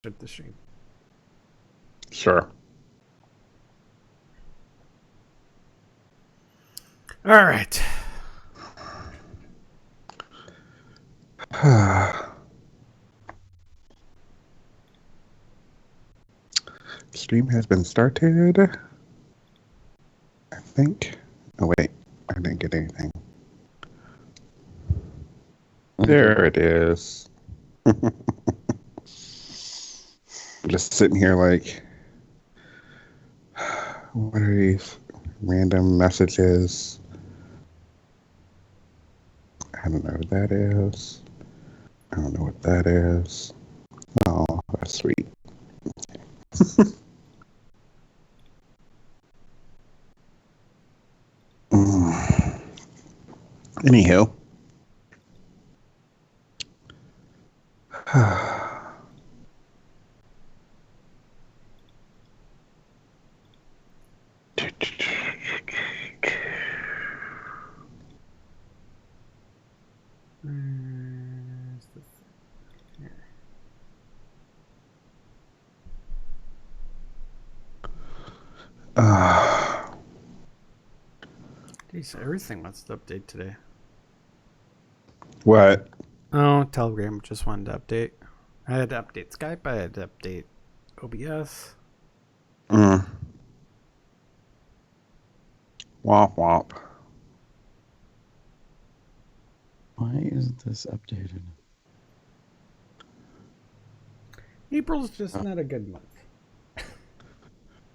Start the stream. Sure. All right. Stream has been started. I think. Oh, wait. I didn't get anything. There it is. I'm just sitting here like, what are these random messages? I don't know what that is. I don't know what that is. Oh, that's sweet. Anywho. Jeez, everything wants to update today. What? Oh, Telegram just wanted to update. I had to update Skype. I had to update OBS. Womp womp. Why isn't this updated? April's just not a good month.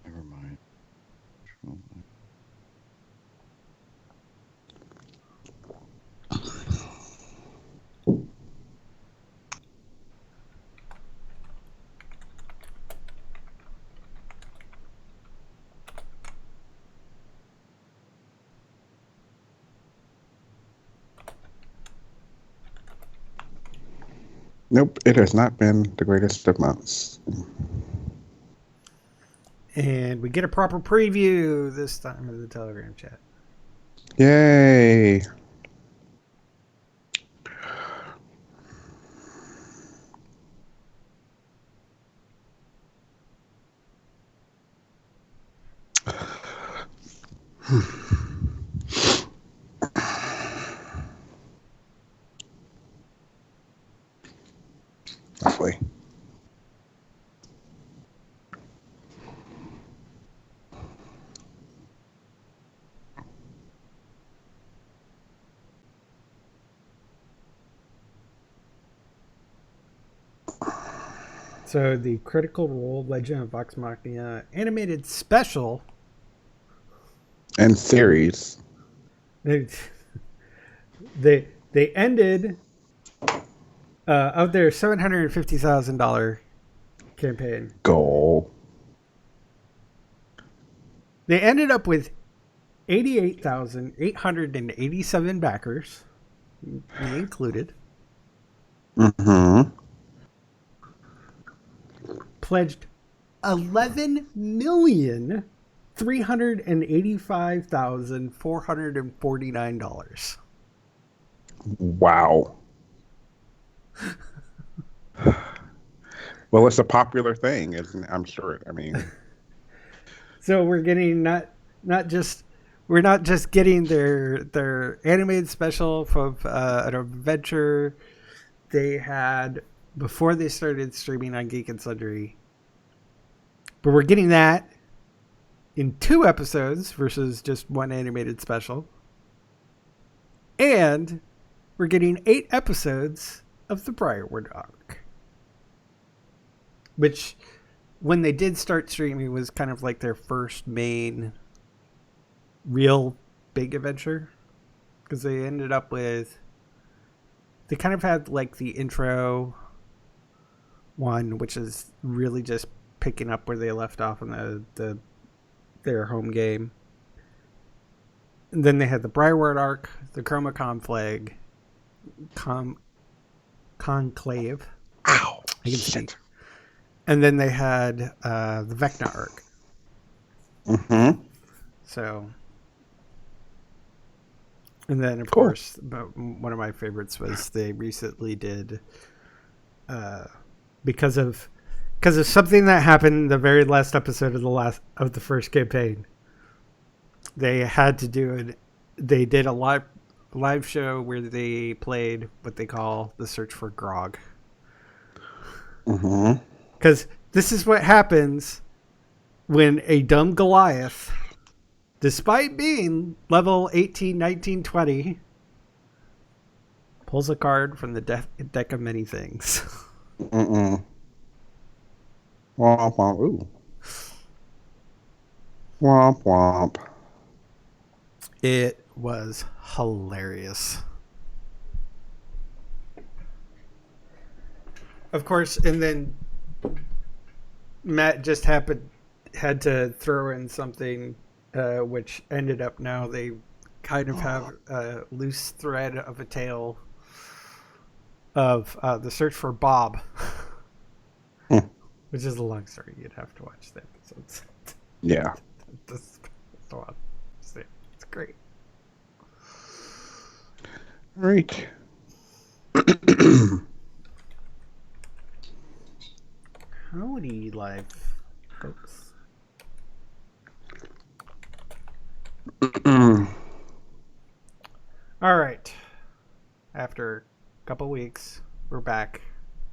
Never mind. Nope, it has not been the greatest of months. And we get a proper preview this time of the Telegram chat. Yay! Lovely. So the Critical Role Legend of Vox Machina animated special And series. they ended of their $750,000 campaign. Goal. They ended up with 88,887 backers, me included. Mm-hmm. Pledged $11,385,449. Wow. Well, it's a popular thing, isn't it? I'm sure. I mean, So we're getting not just getting their animated special from an adventure they had before they started streaming on Geek and Sundry, but we're getting that in 2 episodes versus just one animated special, and we're getting 8 episodes of the Briarwood arc, which, when they did start streaming, was kind of like their first main real big adventure, because they ended up with, they kind of had like the intro one, which is really just picking up where they left off in their home game. And then they had the Briarwood arc, the Chroma Conclave. ow, I can speak. And then they had the Vecna arc. Mm-hmm. So, and then of course, but one of my favorites was they recently did, because of because of something that happened in the very last episode of the first campaign. They had to do it. They did a live show where they played what they call the search for grog. Mm-hmm. Because this is what happens when a dumb Goliath, despite being level 18, 19, 20, pulls a card from the deck of many things. Mm-mm. Womp womp. Ooh. Womp womp. It was hilarious. Of course, and then Matt just had to throw in something, which ended up now they kind of have a loose thread of a tale of the search for Bob, which is a long story. You'd have to watch the episodes. Yeah. It's great. Right. Howdy, live folks. All right. After a couple weeks, we're back.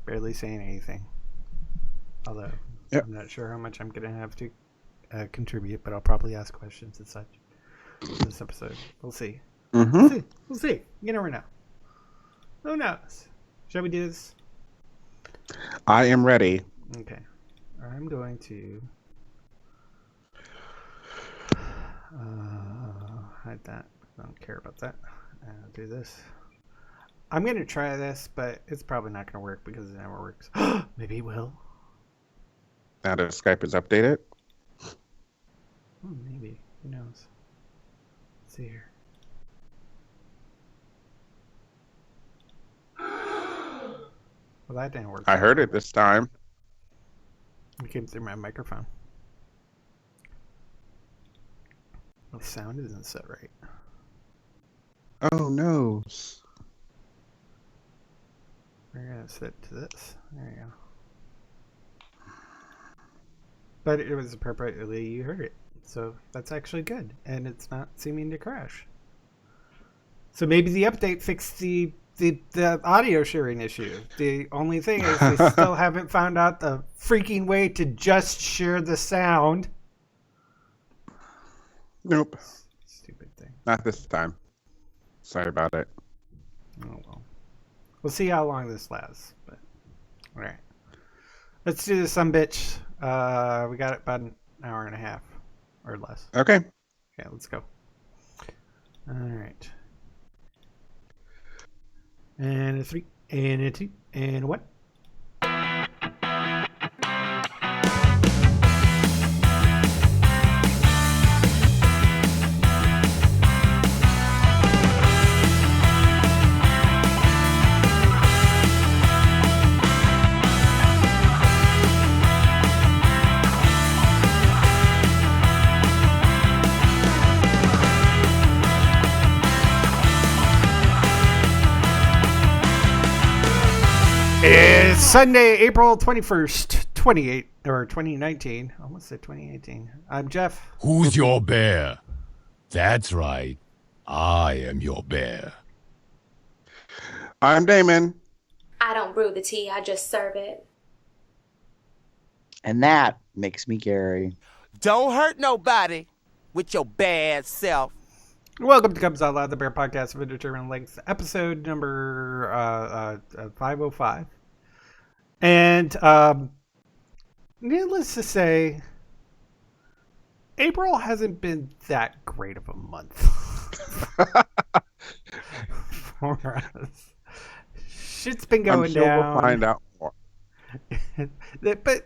Barely saying anything. Although, yep. I'm not sure how much I'm going to have to contribute, but I'll probably ask questions and such in this episode. We'll see. Mm-hmm. We'll see. You never know. Who knows? Shall we do this? I am ready. Okay. I'm going to hide that. I don't care about that. Do this. I'm going to try this, but it's probably not going to work because it never works. Maybe it will. Now that Skype is updated. Maybe. Who knows? Let's see here. Well, that didn't work. I heard it this time. It came through my microphone. The sound isn't set right. Oh no. We're going to set to this. There you go. But it was appropriately, you heard it. So that's actually good. And it's not seeming to crash. So maybe the update fixed the audio sharing issue. The only thing is they still haven't found out the freaking way to just share the sound. Nope. Stupid thing. Not this time. Sorry about it. Oh well. We'll see how long this lasts. But all right. Let's do this sumbitch. We got about an hour and a half or less. Okay. Okay, let's go. All right. And a 3, and a 2, and a 1. It's Sunday, April 21st, 2019. I almost said 2018. I'm Jeff. Who's your bear? That's right. I am your bear. I'm Damon. I don't brew the tea, I just serve it. And that makes me Gary. Don't hurt nobody with your bad self. Welcome to Cubs Out Loud, the Bear Podcast of Indeterminate Length, episode number 505. And needless to say, April hasn't been that great of a month for us. Shit's been going I'm sure down. We'll find out more. But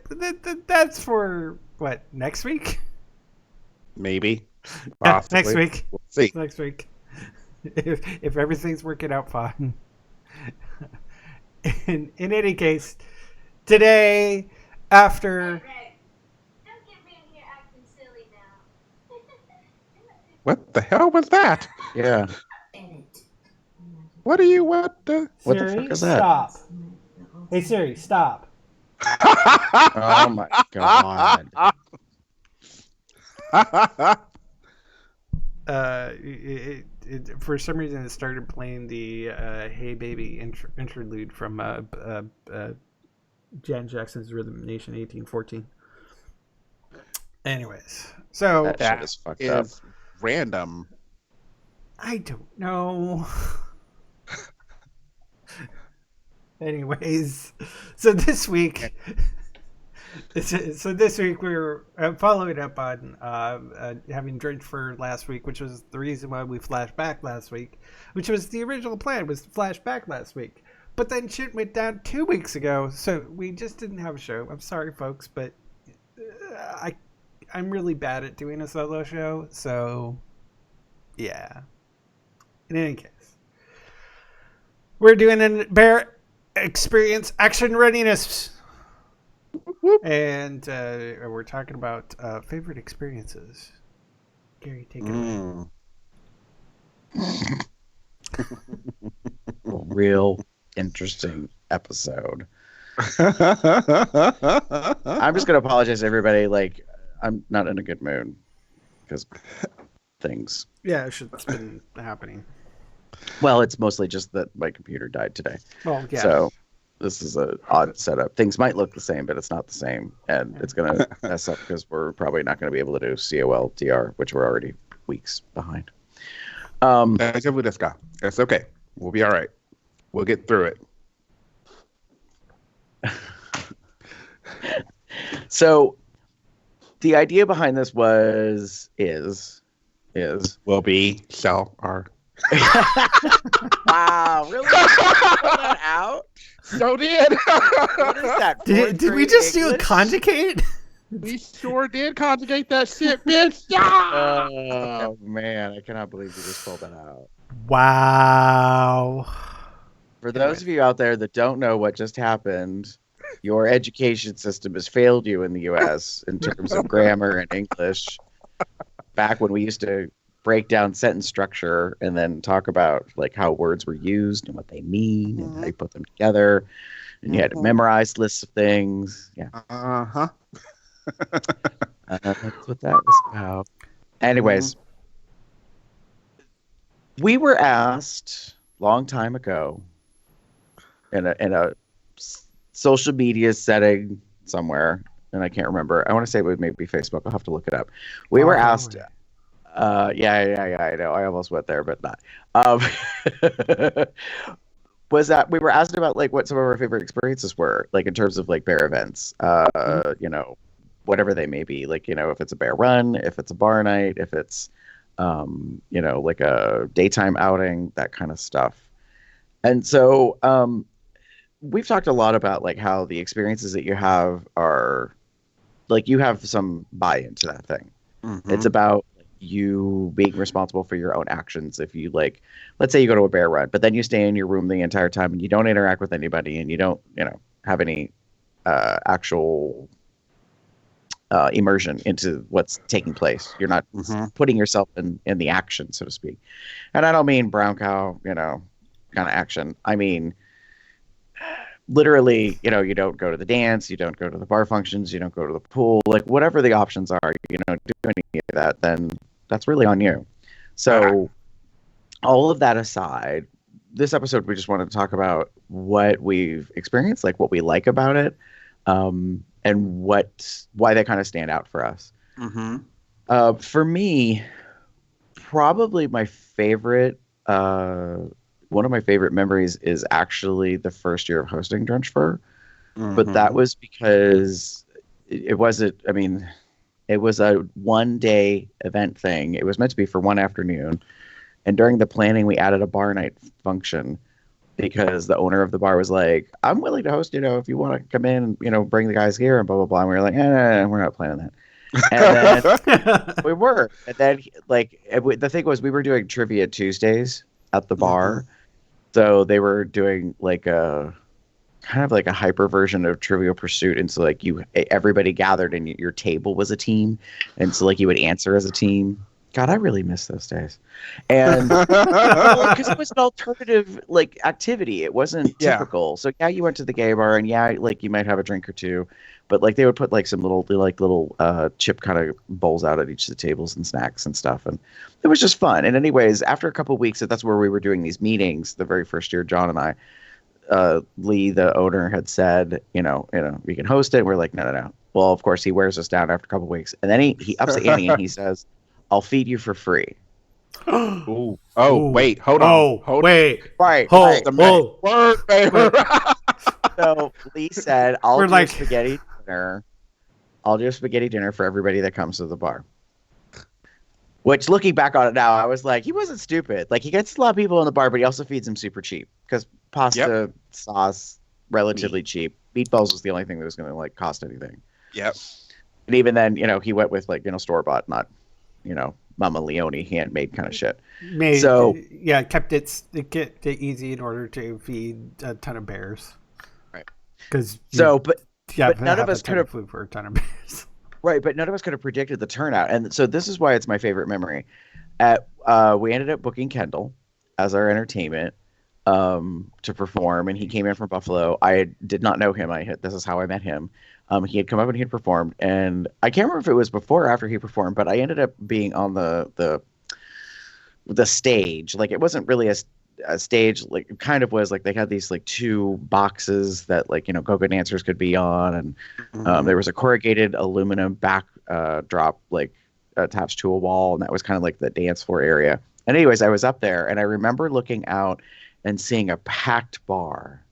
that's for, what, next week? Maybe. Possibly. Next week. We'll see. Next week. If everything's working out fine. In any case, today, after... Hey, don't get me in here acting silly now. What the hell was that? Yeah. What are you, what the... What the Siri, fuck is that? Stop. Hey Siri, stop. Oh my god. For some reason, it started playing the "Hey Baby" interlude from Jan Jackson's Rhythm Nation 1814. Anyways, so That shit is fucked up. Random. I don't know. Anyways, so this week we were following up on having Drenched Fur last week, which was the reason why we flashed back last week, which was the original plan, was to flash back last week. But then shit went down 2 weeks ago, so we just didn't have a show. I'm sorry, folks, but I'm really bad at doing a solo show, so yeah. In any case, we're doing a Bear Experience Action Readiness. And we're talking about favorite experiences. Gary, take it away. Real interesting episode. I'm just gonna apologize to everybody. Like, I'm not in a good mood because things. Yeah, it's been happening. Well, it's mostly just that my computer died today. Well, yeah. So this is an odd setup. Things might look the same, but it's not the same, and it's gonna mess up because we're probably not going to be able to do COL-DR, which we're already weeks behind. It's okay. We'll be all right. We'll get through it. So the idea behind this will be shall are. Wow, really? Pull that out? So did. What is that? Did we just do a conjugate? We sure did conjugate that shit, bitch. Oh man, I cannot believe you just pulled that out. Wow. For those of you out there that don't know what just happened, your education system has failed you in the U.S. in terms of grammar and English. Back when we used to break down sentence structure and then talk about like how words were used and what they mean and how you put them together, and you had to memorize lists of things. Yeah. That's what that was about. Anyways, we were asked long time ago in a social media setting somewhere, and I can't remember. I want to say it would maybe be Facebook. I'll have to look it up. We were asked. Yeah. I know. I almost went there, but not. Was that we were asked about like what some of our favorite experiences were, like in terms of like bear events. You know, whatever they may be. Like, you know, if it's a bear run, if it's a bar night, if it's you know, like a daytime outing, that kind of stuff. And so we've talked a lot about like how the experiences that you have are like you have some buy-in to that thing. It's about you being responsible for your own actions. If you like, let's say you go to a bear run, but then you stay in your room the entire time and you don't interact with anybody and you don't, you know, have any actual immersion into what's taking place. You're not putting yourself in the action, so to speak. And I don't mean brown cow, you know, kind of action. I mean, literally, you know, you don't go to the dance, you don't go to the bar functions, you don't go to the pool, like whatever the options are, you know, do any of that, then that's really on you. So all of that aside, this episode, we just wanted to talk about what we've experienced, like what we like about it, and why they kind of stand out for us. For me, probably my favorite, one of my favorite memories is actually the first year of hosting Drenched Fur. But that was because it wasn't, I mean, it was a 1-day event thing. It was meant to be for one afternoon. And during the planning, we added a bar night function because the owner of the bar was like, I'm willing to host, you know, if you want to come in and, you know, bring the guys here and blah, blah, blah. And we were like, we're not planning that. And then we were. And then, like, the thing was, we were doing Trivia Tuesdays at the bar. So they were doing like a kind of like a hyper version of Trivial Pursuit. And so like everybody gathered and your table was a team. And so like you would answer as a team. God, I really miss those days. And because it was an alternative like activity, it wasn't Yeah. typical. So yeah, you went to the gay bar, and yeah, like you might have a drink or two, but like they would put like some little chip kind of bowls out at each of the tables and snacks and stuff, and it was just fun. And anyways, after a couple of weeks, that's where we were doing these meetings. The very first year, John and I, Lee, the owner, had said, we can host it. We're like, no. Well, of course, he wears us down after a couple of weeks, and then he ups the ante and he says, "I'll feed you for free." Ooh. Oh, Ooh. wait. Hold on. Oh, Hold wait. Right. Hold- right. The magic oh. word, baby. So Lee said, "I'll We're do like- a spaghetti dinner. I'll do a spaghetti dinner for everybody that comes to the bar." Which, looking back on it now, I was like, he wasn't stupid. Like, he gets a lot of people in the bar, but he also feeds them super cheap because pasta, sauce, relatively cheap. Meatballs was the only thing that was going to like cost anything. Yep. And even then, he went with like store bought, not Mama Leone handmade kind of shit. Kept it easy in order to feed a ton of bears. Right. Because but none of us could have flew for a ton of bears. Right, but none of us could have predicted the turnout, and so this is why it's my favorite memory. We ended up booking Kendall as our entertainment to perform, and he came in from Buffalo. I did not know him. This is how I met him. He had come up and he had performed, and I can't remember if it was before or after he performed, but I ended up being on the stage. Like, it wasn't really a stage, like it kind of was like they had these like two boxes that like go-go dancers could be on, and there was a corrugated aluminum backdrop like attached to a wall, and that was kind of like the dance floor area. And anyways, I was up there, and I remember looking out and seeing a packed bar.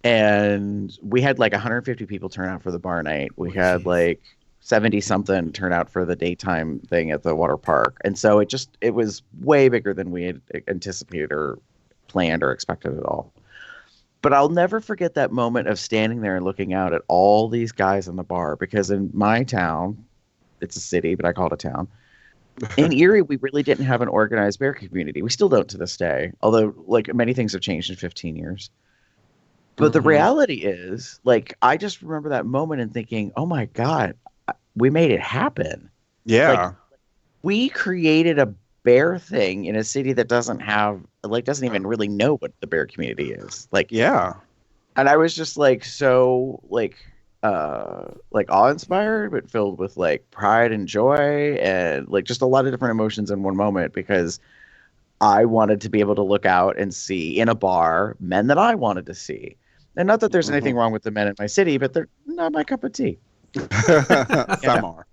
And we had like 150 people turn out for the bar night. We had like 70 something turn out for the daytime thing at the water park. And so it was way bigger than we had anticipated or planned or expected at all. But I'll never forget that moment of standing there and looking out at all these guys in the bar, because in my town, it's a city, but I call it a town. In Erie, we really didn't have an organized bear community. We still don't to this day, although like many things have changed in 15 years. But the reality is, like, I just remember that moment and thinking, oh my God, we made it happen. Yeah. Like, we created a bear thing in a city that doesn't even really know what the bear community is. Like, yeah. And I was just like, so like awe-inspired, but filled with like pride and joy and like just a lot of different emotions in one moment, because I wanted to be able to look out and see in a bar men that I wanted to see. And not that there's anything wrong with the men in my city, but they're not my cup of tea. Some are.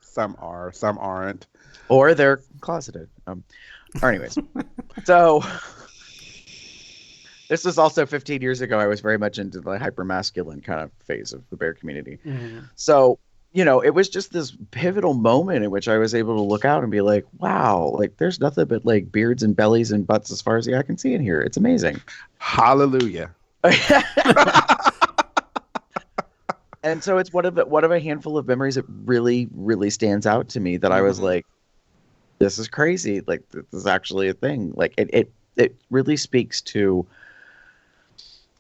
Some are. Some aren't. Or they're closeted. Or anyways. So this was also 15 years ago. I was very much into the hyper-masculine kind of phase of the bear community. So, it was just this pivotal moment in which I was able to look out and be like, wow, like there's nothing but like beards and bellies and butts as far as the eye can see in here. It's amazing. Hallelujah. And so it's one of a handful of memories that really, really stands out to me, that I was like, this is crazy. Like, this is actually a thing. Like, it really speaks to,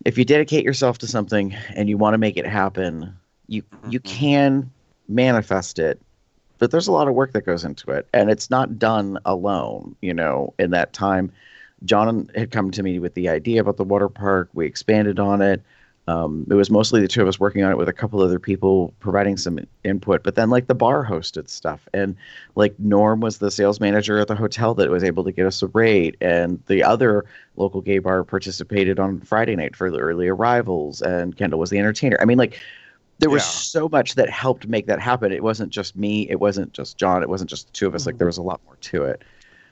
if you dedicate yourself to something and you want to make it happen, you can manifest it, but there's a lot of work that goes into it, and it's not done alone. In that time, John had come to me with the idea about the water park. We expanded on it. It was mostly the two of us working on it with a couple other people providing some input, but then like the bar hosted stuff, and like Norm was the sales manager at the hotel that was able to get us a rate, and the other local gay bar participated on Friday night for the early arrivals, and Kendall was the entertainer. I mean, like, there was so much that helped make that happen. It wasn't just me. It wasn't just John. It wasn't just the two of us. Like, there was a lot more to it.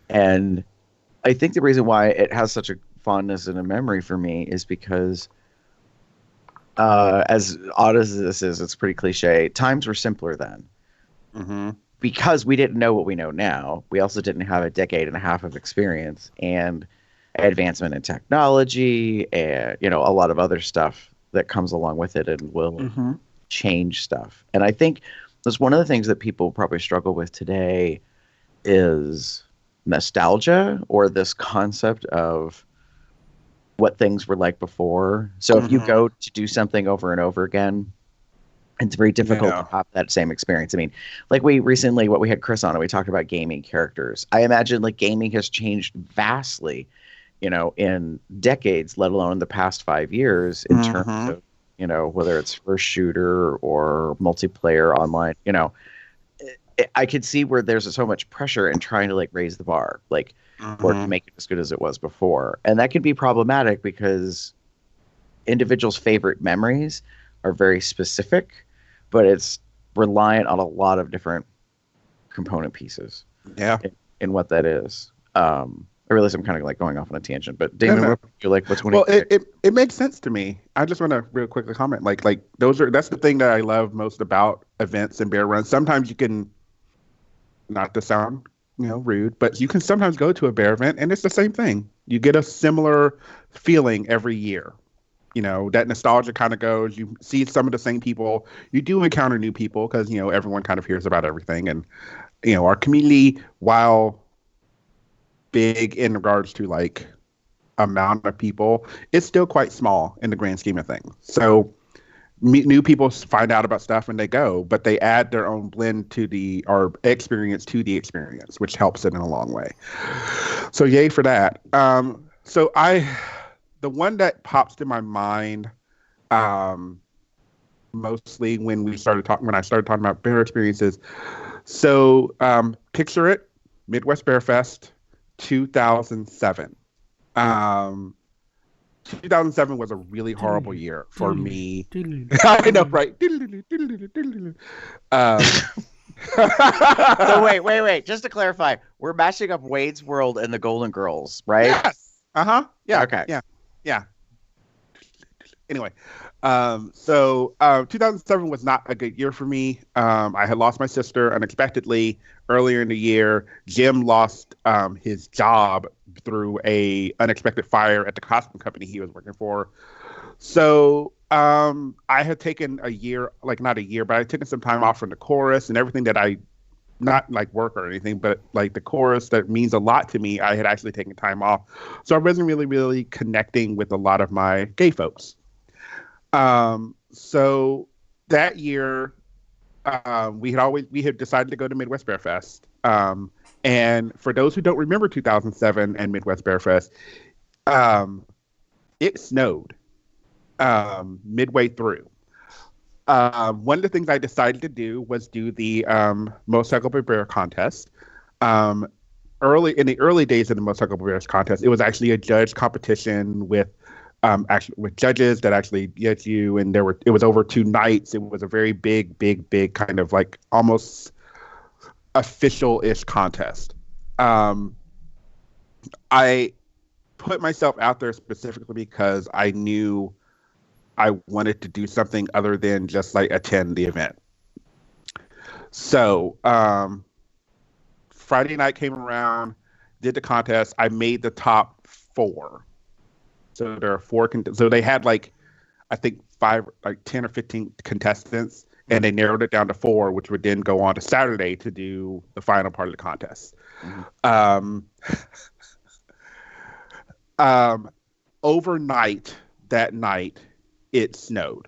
And I think the reason why it has such a fondness and a memory for me is because, as odd as this is, it's pretty cliche. Times were simpler then. Because we didn't know what we know now. We also didn't have a decade and a half of experience and advancement in technology and, a lot of other stuff that comes along with it and will change stuff. And I think that's one of the things that people probably struggle with today is nostalgia, or this concept of what things were like before. So if you go to do something over and over again, It's very difficult Yeah. to have that same experience. I mean, like we had Chris on and we talked about gaming characters. I imagine like gaming has changed vastly, in decades, let alone the past 5 years in terms of, whether it's first shooter or multiplayer online, I could see where there's so much pressure in trying to like raise the bar, like, or to make it as good as it was before. And that could be problematic because individuals' favorite memories are very specific, but it's reliant on a lot of different component pieces. Yeah. In what that is. I realize I'm kind of like going off on a tangent, but Damon, No. what you like? What's one? Well, it makes sense to me. I just want to real quickly comment. Like that's the thing that I love most about events and bear runs. Sometimes you can, not to sound rude, but you can sometimes go to a bear event and it's the same thing. You get a similar feeling every year. That nostalgia kind of goes. You see some of the same people. You do encounter new people because everyone kind of hears about everything, and our community, while big in regards to like amount of people, it's still quite small in the grand scheme of things. So new people find out about stuff and they go, but they add their own blend to the experience, which helps it in a long way. So yay for that. So the one that pops to my mind, mostly when I started talking about bear experiences. So picture it, Midwest Bear Fest, 2007. 2007 was a really horrible year for me. I know, right? So wait. Just to clarify, we're matching up Wade's World and the Golden Girls, right? Yes. Yeah. Okay. Yeah. Anyway, so 2007 was not a good year for me. I had lost my sister unexpectedly earlier in the year. Jim lost his job through a unexpected fire at the costume company he was working for. So I had taken a year, like not a year, but I had taken some time off from the chorus and everything that not like work or anything, but like the chorus that means a lot to me. I had actually taken time off. So I wasn't really, really connecting with a lot of my gay folks. So that year, we had decided to go to Midwest Bear Fest. And for those who don't remember 2007 and Midwest Bear Fest, it snowed midway through. One of the things I decided to do was do the Motorcycle Bear contest. In the early days of the Motorcycle Bears contest, it was actually a judge competition with judges that actually judged you, and it was over 2 nights. It was a very big kind of like almost official-ish contest. I put myself out there specifically because I knew I wanted to do something other than just like attend the event. So Friday night came around, did the contest. I made the top 4. So there are 4. So they had like, I think 10 or 15 contestants, and they narrowed it down to 4, which would then go on to Saturday to do the final part of the contest. Overnight that night, it snowed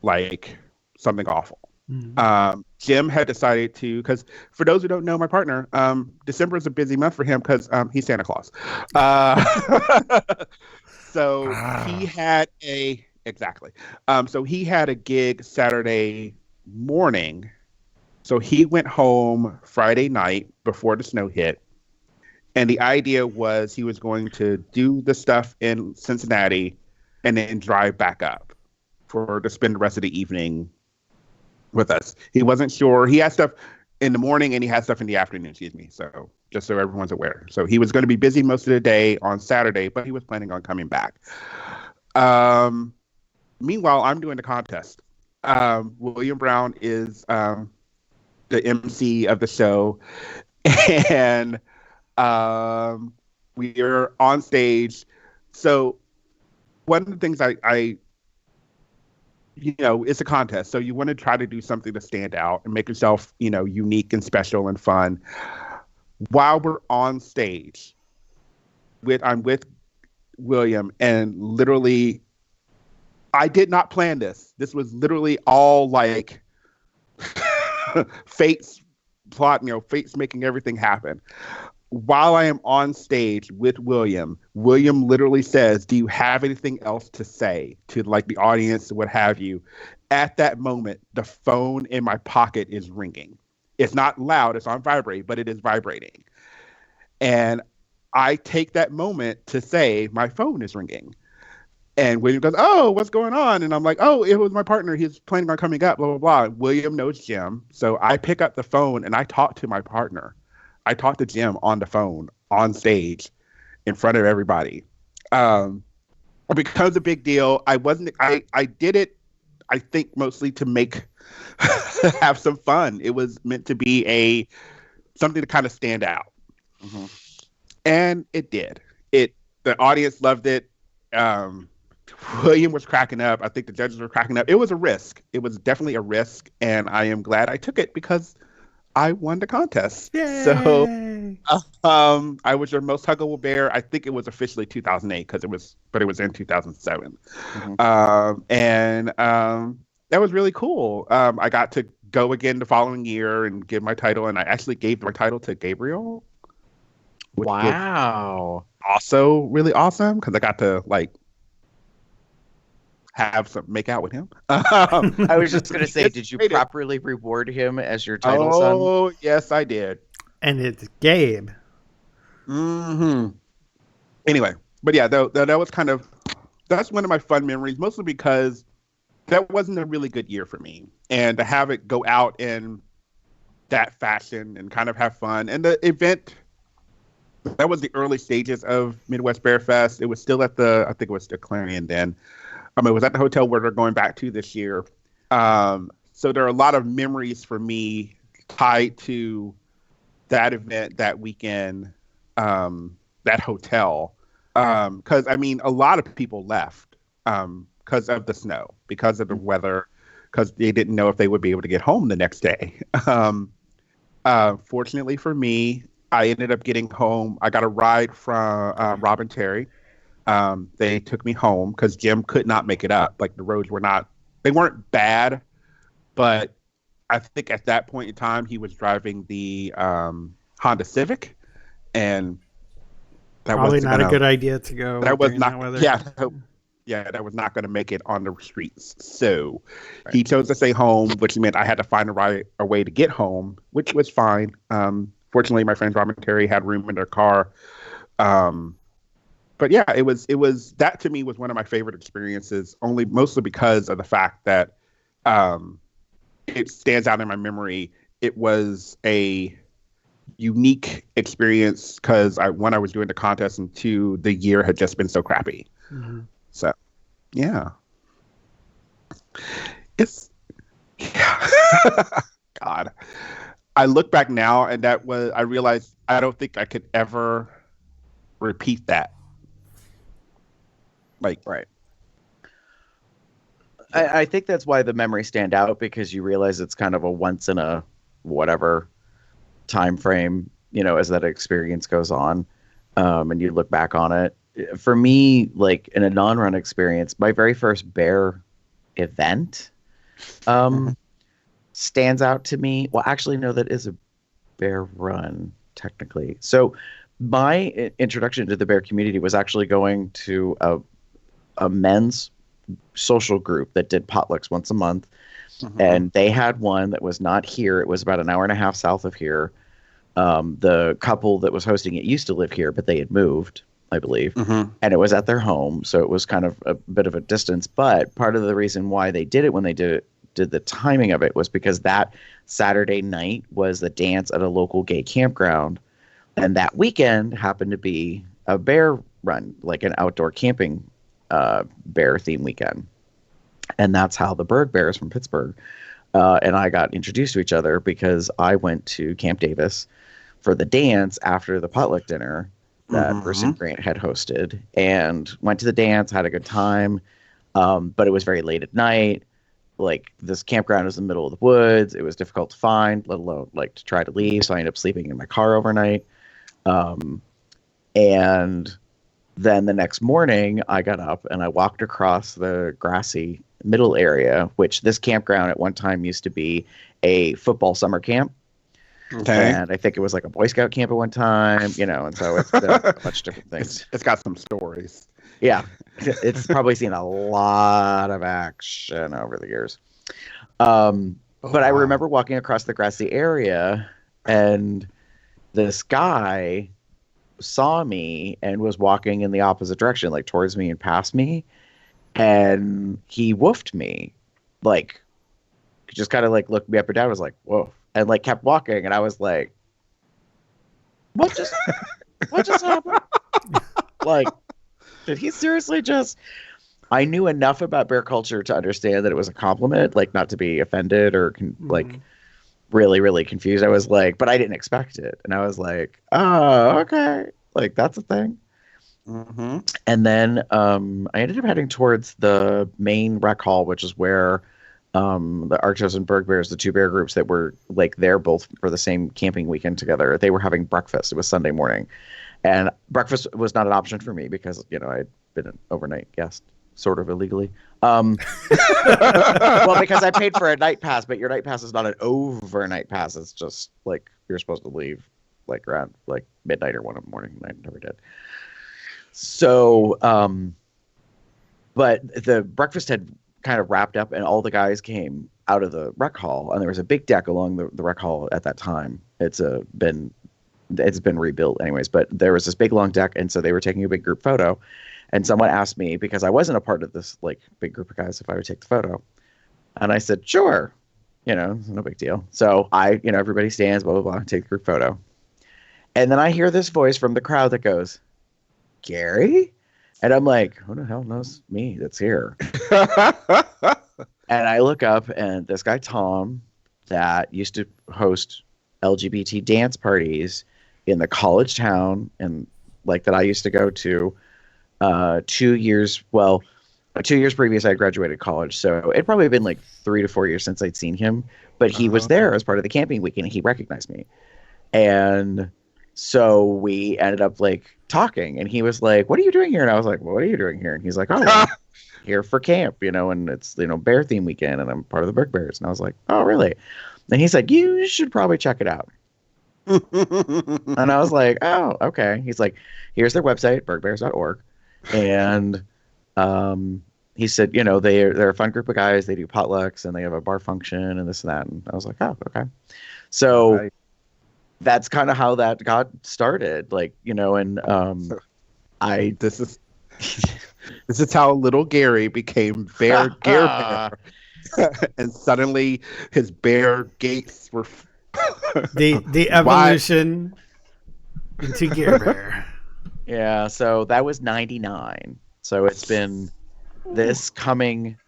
like something awful. Jim had decided to, because for those who don't know my partner, December is a busy month for him because he's Santa Claus. So he had a gig Saturday morning. So he went home Friday night before the snow hit. And the idea was he was going to do the stuff in Cincinnati and then drive back up to spend the rest of the evening with us. He wasn't sure. He had stuff in the morning and he had stuff in the afternoon, excuse me. So just so everyone's aware. So he was going to be busy most of the day on Saturday, but he was planning on coming back. Meanwhile, I'm doing the contest. William Brown is the MC of the show. And we are on stage. So one of the things it's a contest. So you want to try to do something to stand out and make yourself, unique and special and fun. While we're on stage, I'm with William, and literally, I did not plan this. This was literally all like fate's plot, fate's making everything happen. While I am on stage with William literally says, "Do you have anything else to say to like the audience, what have you?" At that moment, the phone in my pocket is ringing. It's not loud, it's on vibrate, but it is vibrating. And I take that moment to say, my phone is ringing. And William goes, "Oh, what's going on?" And I'm like, "Oh, it was my partner. He's planning on coming up, blah, blah, blah." William knows Jim. So I pick up the phone and I talk to my partner. I talked to Jim on the phone, on stage, in front of everybody. It becomes a big deal. I did it, I think, mostly to have some fun. It was meant to be something to kind of stand out. Mm-hmm. And it did. The audience loved it. William was cracking up. I think the judges were cracking up. It was a risk. It was definitely a risk, and I am glad I took it because I won the contest. Yay! So, I was your most huggable bear. I think it was officially 2008 but it was in 2007. Mm-hmm. That was really cool. I got to go again the following year and give my title, and I actually gave my title to Gabriel. Which Wow. also really awesome because I got to make out with him. I was just going to say, did you properly reward him as your title son? Oh, yes, I did. And it's Gabe. Mm-hmm. Anyway, but yeah, that was that's one of my fun memories, mostly because that wasn't a really good year for me. And to have it go out in that fashion and kind of have fun. And the event, that was the early stages of Midwest Bear Fest. It was still I think it was the Clarion then. It was at the hotel where they're going back to this year. So there are a lot of memories for me tied to that event, that weekend, that hotel. Because, a lot of people left because of the snow, because of the weather, because they didn't know if they would be able to get home the next day. Fortunately for me, I ended up getting home. I got a ride from Rob and Terry. They took me home because Jim could not make it up. Like the roads they weren't bad, but I think at that point in time he was driving the Honda Civic, and that probably was not a good idea to go. That was not. That weather. Yeah, that was not going to make it on the streets. So he chose to stay home, which meant I had to find a way to get home, which was fine. Fortunately, my friends Rob and Terry had room in their car. But yeah, it was that to me was one of my favorite experiences, mostly because of the fact that it stands out in my memory. It was a unique experience because I was doing the contest, and two, the year had just been so crappy. Mm-hmm. So, yeah. God. I look back now, and I realized I don't think I could ever repeat that. Right. I think that's why the memories stand out, because you realize it's kind of a once in a whatever time frame, as that experience goes on, and you look back on it. For me, in a non-run experience, my very first bear event stands out to me. Well, actually, no, that is a bear run, technically. So my introduction to the bear community was actually going to a men's social group that did potlucks once a month. Mm-hmm. And they had one that was not here. It was about an hour and a half south of here. The couple that was hosting it used to live here, but they had moved, I believe. Mm-hmm. And it was at their home. So it was kind of a bit of a distance. But part of the reason why they did it when they did the timing of it was because that Saturday night was the dance at a local gay campground. And that weekend happened to be a bear run, like an outdoor camping bear theme weekend. And that's how the Berg Bears from Pittsburgh and I got introduced to each other, because I went to Camp Davis for the dance after the potluck dinner that Bruce and Grant had hosted, and went to the dance, had a good time. But it was very late at night. This campground was in the middle of the woods. It was difficult to find, let alone to try to leave. So I ended up sleeping in my car overnight. And then the next morning I got up and I walked across the grassy middle area, which this campground at one time used to be a football summer camp. Okay. And I think it was like a Boy Scout camp at one time, and so it's been a bunch of different things. It's got some stories. Yeah. It's probably seen a lot of action over the years. But I remember walking across the grassy area, and this guy saw me and was walking in the opposite direction, like towards me and past me. And he woofed me, like, just kind of like looked me up and down. I was like, whoa. And like kept walking, and I was like, what just happened? Like, did he seriously just... I knew enough about bear culture to understand that it was a compliment, like not to be offended or like really, really confused. I was like, but I didn't expect it. And I was like, oh, okay. Like, that's a thing. Mm-hmm. And then I ended up heading towards the main rec hall, which is where the Arctos and Berg Bears, the two bear groups that were like there both for the same camping weekend together, they were having breakfast. It was Sunday morning. And breakfast was not an option for me because, I'd been an overnight guest, sort of illegally. Well, because I paid for a night pass, but your night pass is not an overnight pass. It's just like you're supposed to leave like around like midnight or 1 a.m. and I never did. So, but the breakfast had kind of wrapped up, and all the guys came out of the rec hall, and there was a big deck along the rec hall at that time. It's been rebuilt anyways, but there was this big long deck, and so they were taking a big group photo, and someone asked me, because I wasn't a part of this like big group of guys, if I would take the photo, and I said sure, no big deal. So I, everybody stands, blah blah blah, take the group photo, and then I hear this voice from the crowd that goes, Gary? And I'm like, who the hell knows me that's here? And I look up, and this guy, Tom, that used to host LGBT dance parties in the college town, and like that I used to go to 2 years previous, I graduated college. So it'd probably been like 3 to 4 years since I'd seen him, but he was there as part of the camping weekend, and he recognized me. And so we ended up like talking, and he was like, what are you doing here? And I was like, well, what are you doing here? And he's like, oh, I'm here for camp, and it's, bear theme weekend, and I'm part of the Berg Bears. And I was like, oh, really? And he's like, you should probably check it out. And I was like, oh, okay. He's like, here's their website, bergbears.org. And he said, they're a fun group of guys. They do potlucks, and they have a bar function and this and that. And I was like, oh, okay. So Right. That's kind of how that got started. Like, and This is how little Gary became Bear Bear, and suddenly his bear gates were The evolution into Gear Bear. Yeah, so that was 99. So it's been this coming...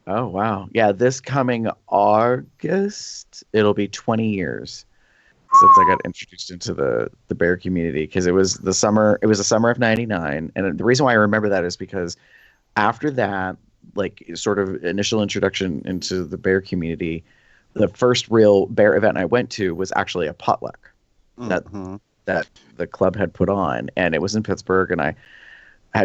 Oh, wow. Yeah, this coming August, it'll be 20 years since I got introduced into the bear community, because it was the summer of 99. And the reason why I remember that is because after that, like, sort of initial introduction into the bear community, the first real bear event I went to was actually a potluck that the club had put on, and it was in Pittsburgh, and I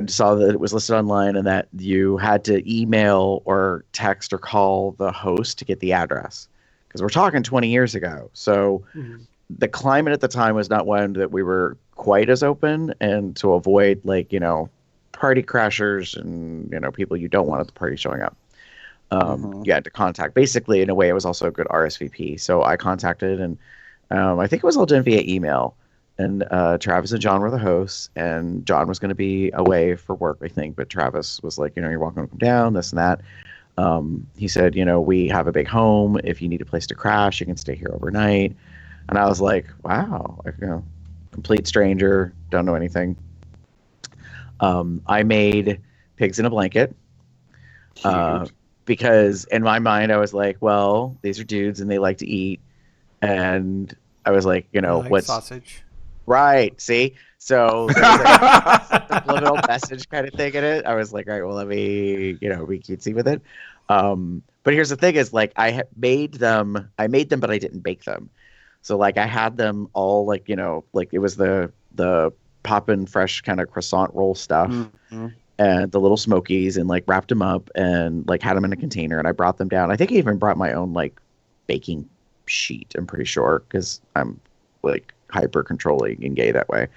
saw that it was listed online, and that you had to email or text or call the host to get the address, because we're talking 20 years ago. So the climate at the time was not one that we were quite as open, and to avoid like, party crashers and, people you don't want at the party showing up. You had to contact. Basically, in a way, it was also a good RSVP. So I contacted, and I think it was all done via email. And Travis and John were the hosts, and John was going to be away for work, I think. But Travis was like, you're welcome to come down, this and that. He said, we have a big home. If you need a place to crash, you can stay here overnight. And I was like, wow, complete stranger, don't know anything. I made pigs in a blanket. Because in my mind, I was like, well, these are dudes and they like to eat. And I was like, Like what's sausage? right? See? So there was a subliminal message kind of thing in it. I was like, all right, well, let me, be cutesy with it. But here's the thing is, like, I made them, but I didn't bake them. So like I had them all like, like it was the poppin' fresh kind of croissant roll stuff. and the little Smokies and like wrapped them up and like had them in a container, and I brought them down. I think I even brought my own like baking sheet, I'm pretty sure, because I'm like hyper controlling and gay that way.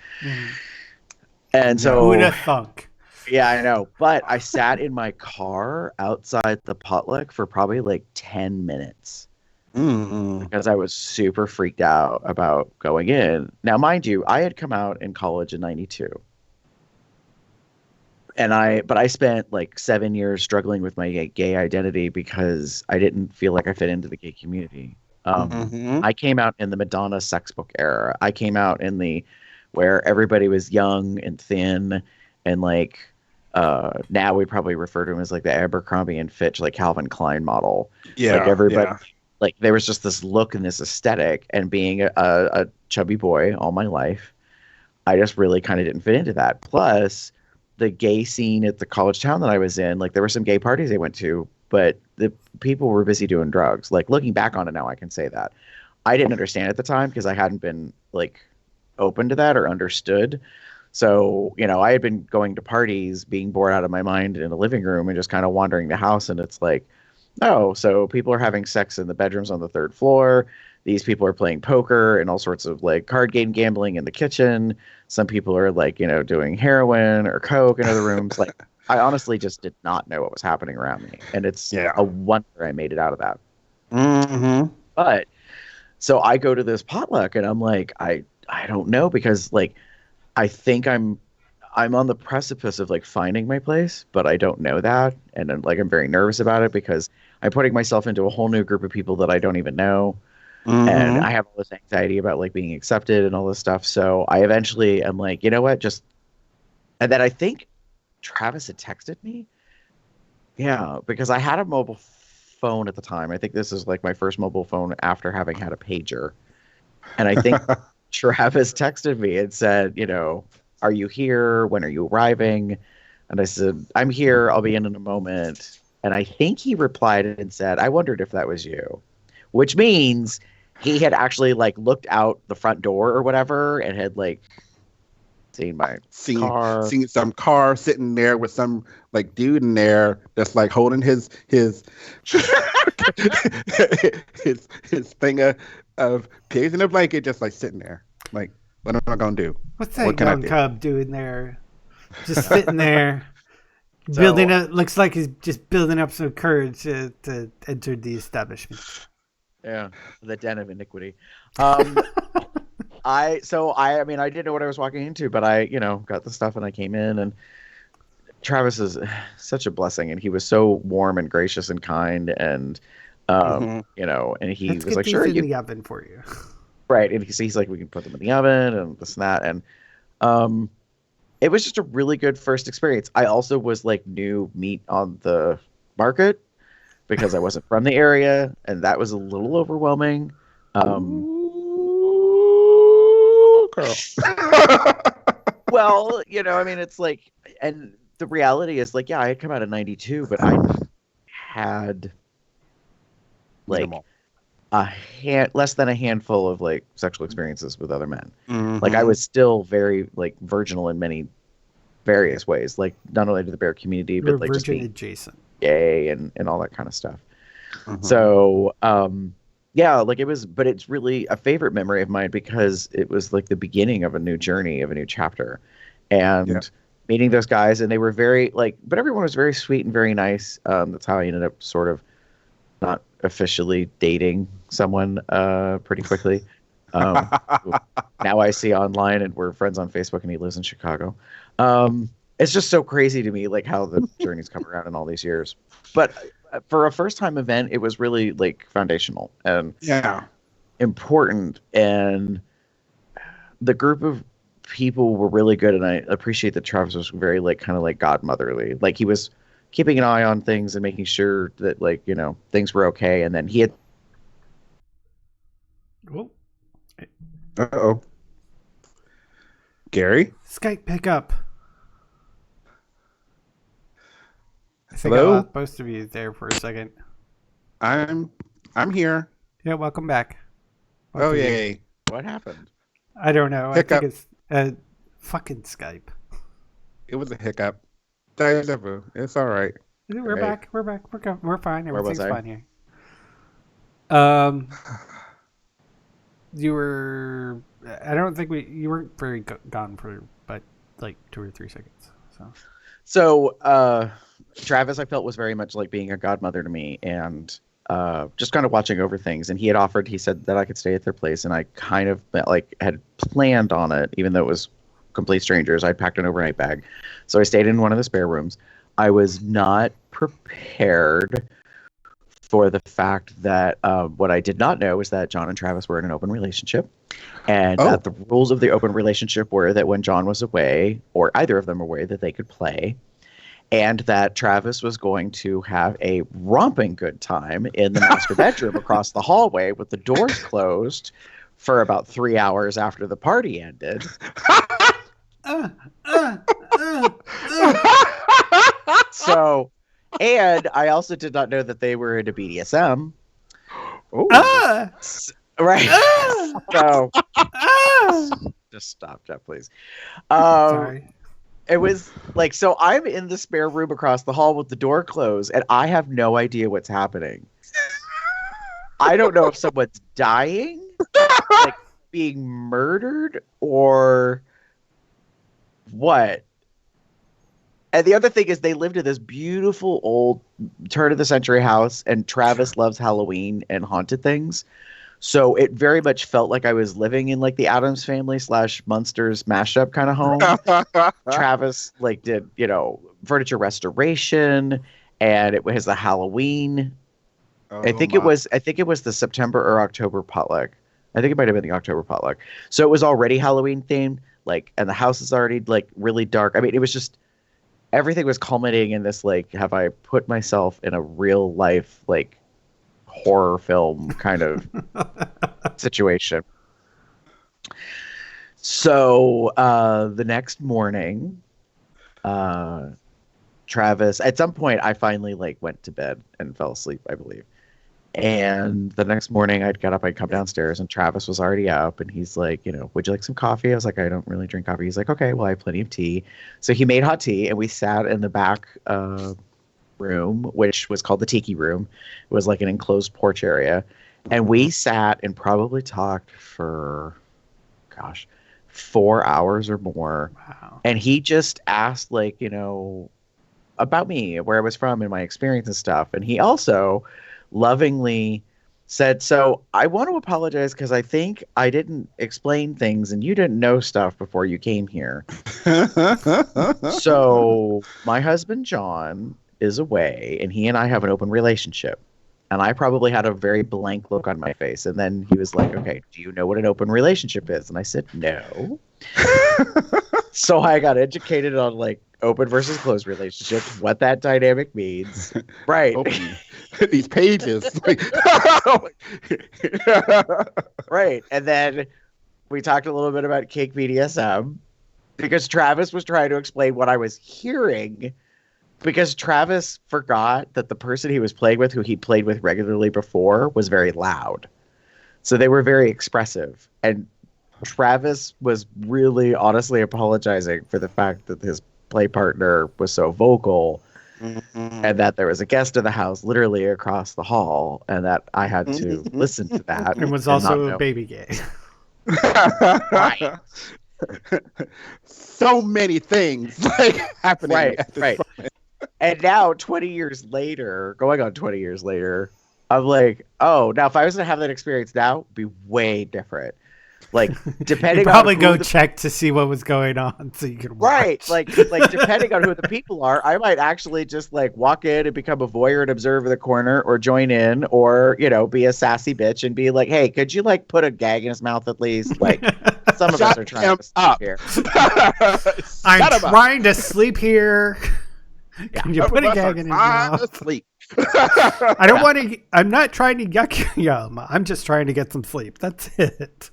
And so Who'da thunk? yeah, I know. But I sat in my car outside the potluck for probably like 10 minutes because I was super freaked out about going in. Now, mind you, I had come out in college in 92. But I spent like 7 years struggling with my gay identity because I didn't feel like I fit into the gay community. I came out in the Madonna sex book era. I came out in the where everybody was young and thin and like now we'd probably refer to him as like the Abercrombie and Fitch, like Calvin Klein model. Yeah, like everybody, like there was just this look and this aesthetic. And being a chubby boy all my life, I just really kind of didn't fit into that. Plus, the gay scene at the college town that I was in, like there were some gay parties I went to, but the people were busy doing drugs. Like looking back on it now, I can say that I didn't understand at the time because I hadn't been like open to that or understood. So, you know, I had been going to parties, being bored out of my mind in a living room and just kind of wandering the house. And it's like, oh, so people are having sex in the bedrooms on the third floor. These people are playing poker and all sorts of like card game gambling in the kitchen. Some people are like, you know, doing heroin or coke in other rooms. Like, I honestly just did not know what was happening around me. And it's a wonder I made it out of that. But so I go to this potluck and I'm like, I don't know, because like, I think I'm on the precipice of like finding my place, but I don't know that. And I'm very nervous about it because I'm putting myself into a whole new group of people that I don't even know. And I have all this anxiety about like being accepted and all this stuff. So I eventually am like, you know what, and then I think Travis had texted me. Yeah, because I had a mobile phone at the time. I think this is like my first mobile phone after having had a pager. And I think Travis texted me and said, you know, are you here? When are you arriving? And I said, I'm here. I'll be in a moment. And I think he replied and said, I wondered if that was you, which means he had actually like looked out the front door or whatever and had like seen my car. Seen some car sitting there with some like dude in there that's like holding his his thing of pigs in a blanket, just like sitting there. Like, what am I gonna do? What's that young cub doing there? Just sitting there, looks like he's just building up some courage to enter the establishment. Yeah, the den of iniquity. I mean, I didn't know what I was walking into, but I, you know, got the stuff and I came in, and Travis is such a blessing, and he was so warm and gracious and kind, and you know, and he was like, "Sure, in the oven for you." Right, and he's like, "We can put them in the oven and this and that," and it was just a really good first experience. I also was like new meat on the market because I wasn't from the area, and that was a little overwhelming. Well, you know, I mean, it's like, and the reality is like, yeah, I had come out in 92, but I had like less than a handful of like sexual experiences with other men. Like I was still very like virginal in many various ways, like not only to the bear community, but like just being adjacent, gay and all that kind of stuff. So yeah, like it was, but it's really a favorite memory of mine because it was like the beginning of a new journey, of a new chapter, and meeting those guys, and they were very like, but everyone was very sweet and very nice. That's how I ended up sort of not officially dating someone pretty quickly. Now I see online, and we're friends on Facebook, and he lives in Chicago. It's just so crazy to me, like how the journey's come around in all these years. But for a first time event, it was really like foundational and important. And the group of people were really good. And I appreciate that Travis was very like kind of like godmotherly. Like he was keeping an eye on things and making sure that like, you know, things were okay. And then he had. Uh-oh. Gary? Skype pickup. I think Hello? I lost both of you there for a second. I'm here. Yeah, welcome back. Oh, yay. What happened? I don't know. Hiccup. I think it's fucking Skype. It was a hiccup. deja vu. It's all right. We're Right. back. We're back. We're fine. Where was Everything's I? fine here. You were. I don't think you weren't very gone for, but like 2 or 3 seconds. So Travis, I felt, was very much like being a godmother to me, and just kind of watching over things. And he said that I could stay at their place, and I kind of like had planned on it, even though it was complete strangers. I'd packed an overnight bag, so I stayed in one of the spare rooms. I was not prepared for the fact that what I did not know was that John and Travis were in an open relationship, and that the rules of the open relationship were that when John was away, or either of them were away, that they could play, and that Travis was going to have a romping good time in the master bedroom across the hallway with the doors closed for about 3 hours after the party ended. So, and I also did not know that they were into BDSM. Right. So, just stop, Jeff, please. Sorry. It was like, so I'm in the spare room across the hall with the door closed, and I have no idea what's happening. I don't know if someone's dying, like being murdered, or what. And the other thing is, they lived in this beautiful old turn of the century house, and Travis loves Halloween and haunted things. So it very much felt like I was living in like the Addams Family / Munsters mashup kind of home. Travis like did, furniture restoration, and it was a Halloween. I think it was the September or October potluck. I think it might have been the October potluck. So it was already Halloween themed, like, and the house is already like really dark. I mean, it was just, everything was culminating in this, like, have I put myself in a real life, like, horror film kind of situation. So the next morning, Travis, at some point, I finally like went to bed and fell asleep, I believe. And the next morning, I'd get up, I'd come downstairs, and Travis was already up, and he's like, would you like some coffee? I was like, I don't really drink coffee. He's like, okay, well, I have plenty of tea. So he made hot tea, and we sat in the back room, which was called the Tiki Room. It was like an enclosed porch area. And we sat and probably talked for, 4 hours or more. Wow. And he just asked, like, about me, where I was from, and my experience and stuff. And he also lovingly said, so I want to apologize because I think I didn't explain things and you didn't know stuff before you came here. So my husband, John, is away, and he and I have an open relationship. And I probably had a very blank look on my face. And then he was like, okay, do you know what an open relationship is? And I said, no. So I got educated on like open versus closed relationships, what that dynamic means. Right. Open. These pages. Right. And then we talked a little bit about kink BDSM because Travis was trying to explain what I was hearing, because Travis forgot that the person he was playing with, who he played with regularly before, was very loud. So they were very expressive. And Travis was really honestly apologizing for the fact that his play partner was so vocal, and that there was a guest in the house literally across the hall, and that I had to listen to that. It was also a baby gay. Right. So many things like happening. Right. And now, 20 years later, going on 20 years later, I'm like, oh, now if I was to have that experience now, it'd be way different. Like, depending You'd probably on go check to see what was going on so you could watch. Right. Like depending on who the people are, I might actually just like walk in and become a voyeur and observe in the corner, or join in, or, be a sassy bitch and be like, hey, could you like put a gag in his mouth at least? Like, some of us are trying to sleep here. I'm trying to sleep here. Can you put a gag in his mouth? Sleep. I'm not trying to yuck yum. I'm just trying to get some sleep. That's it.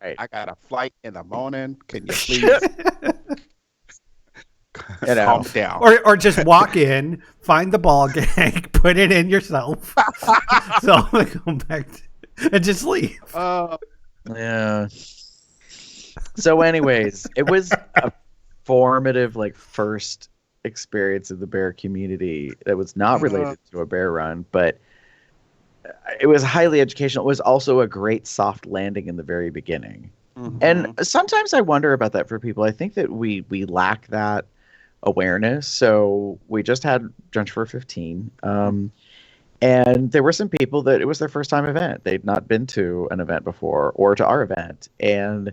Right. I got a flight in the morning. Can you please calm down? Or just walk in, find the ball gag, put it in yourself. So I'm gonna go back and just leave. Yeah. So anyways, it was a formative, like, first experience in the bear community that was not related to a bear run, but it was highly educational. It was also a great soft landing in the very beginning. And sometimes I wonder about that for people. I think that we lack that awareness. So we just had Drenched Fur 15. And there were some people that it was their first time event. They'd not been to an event before or to our event. And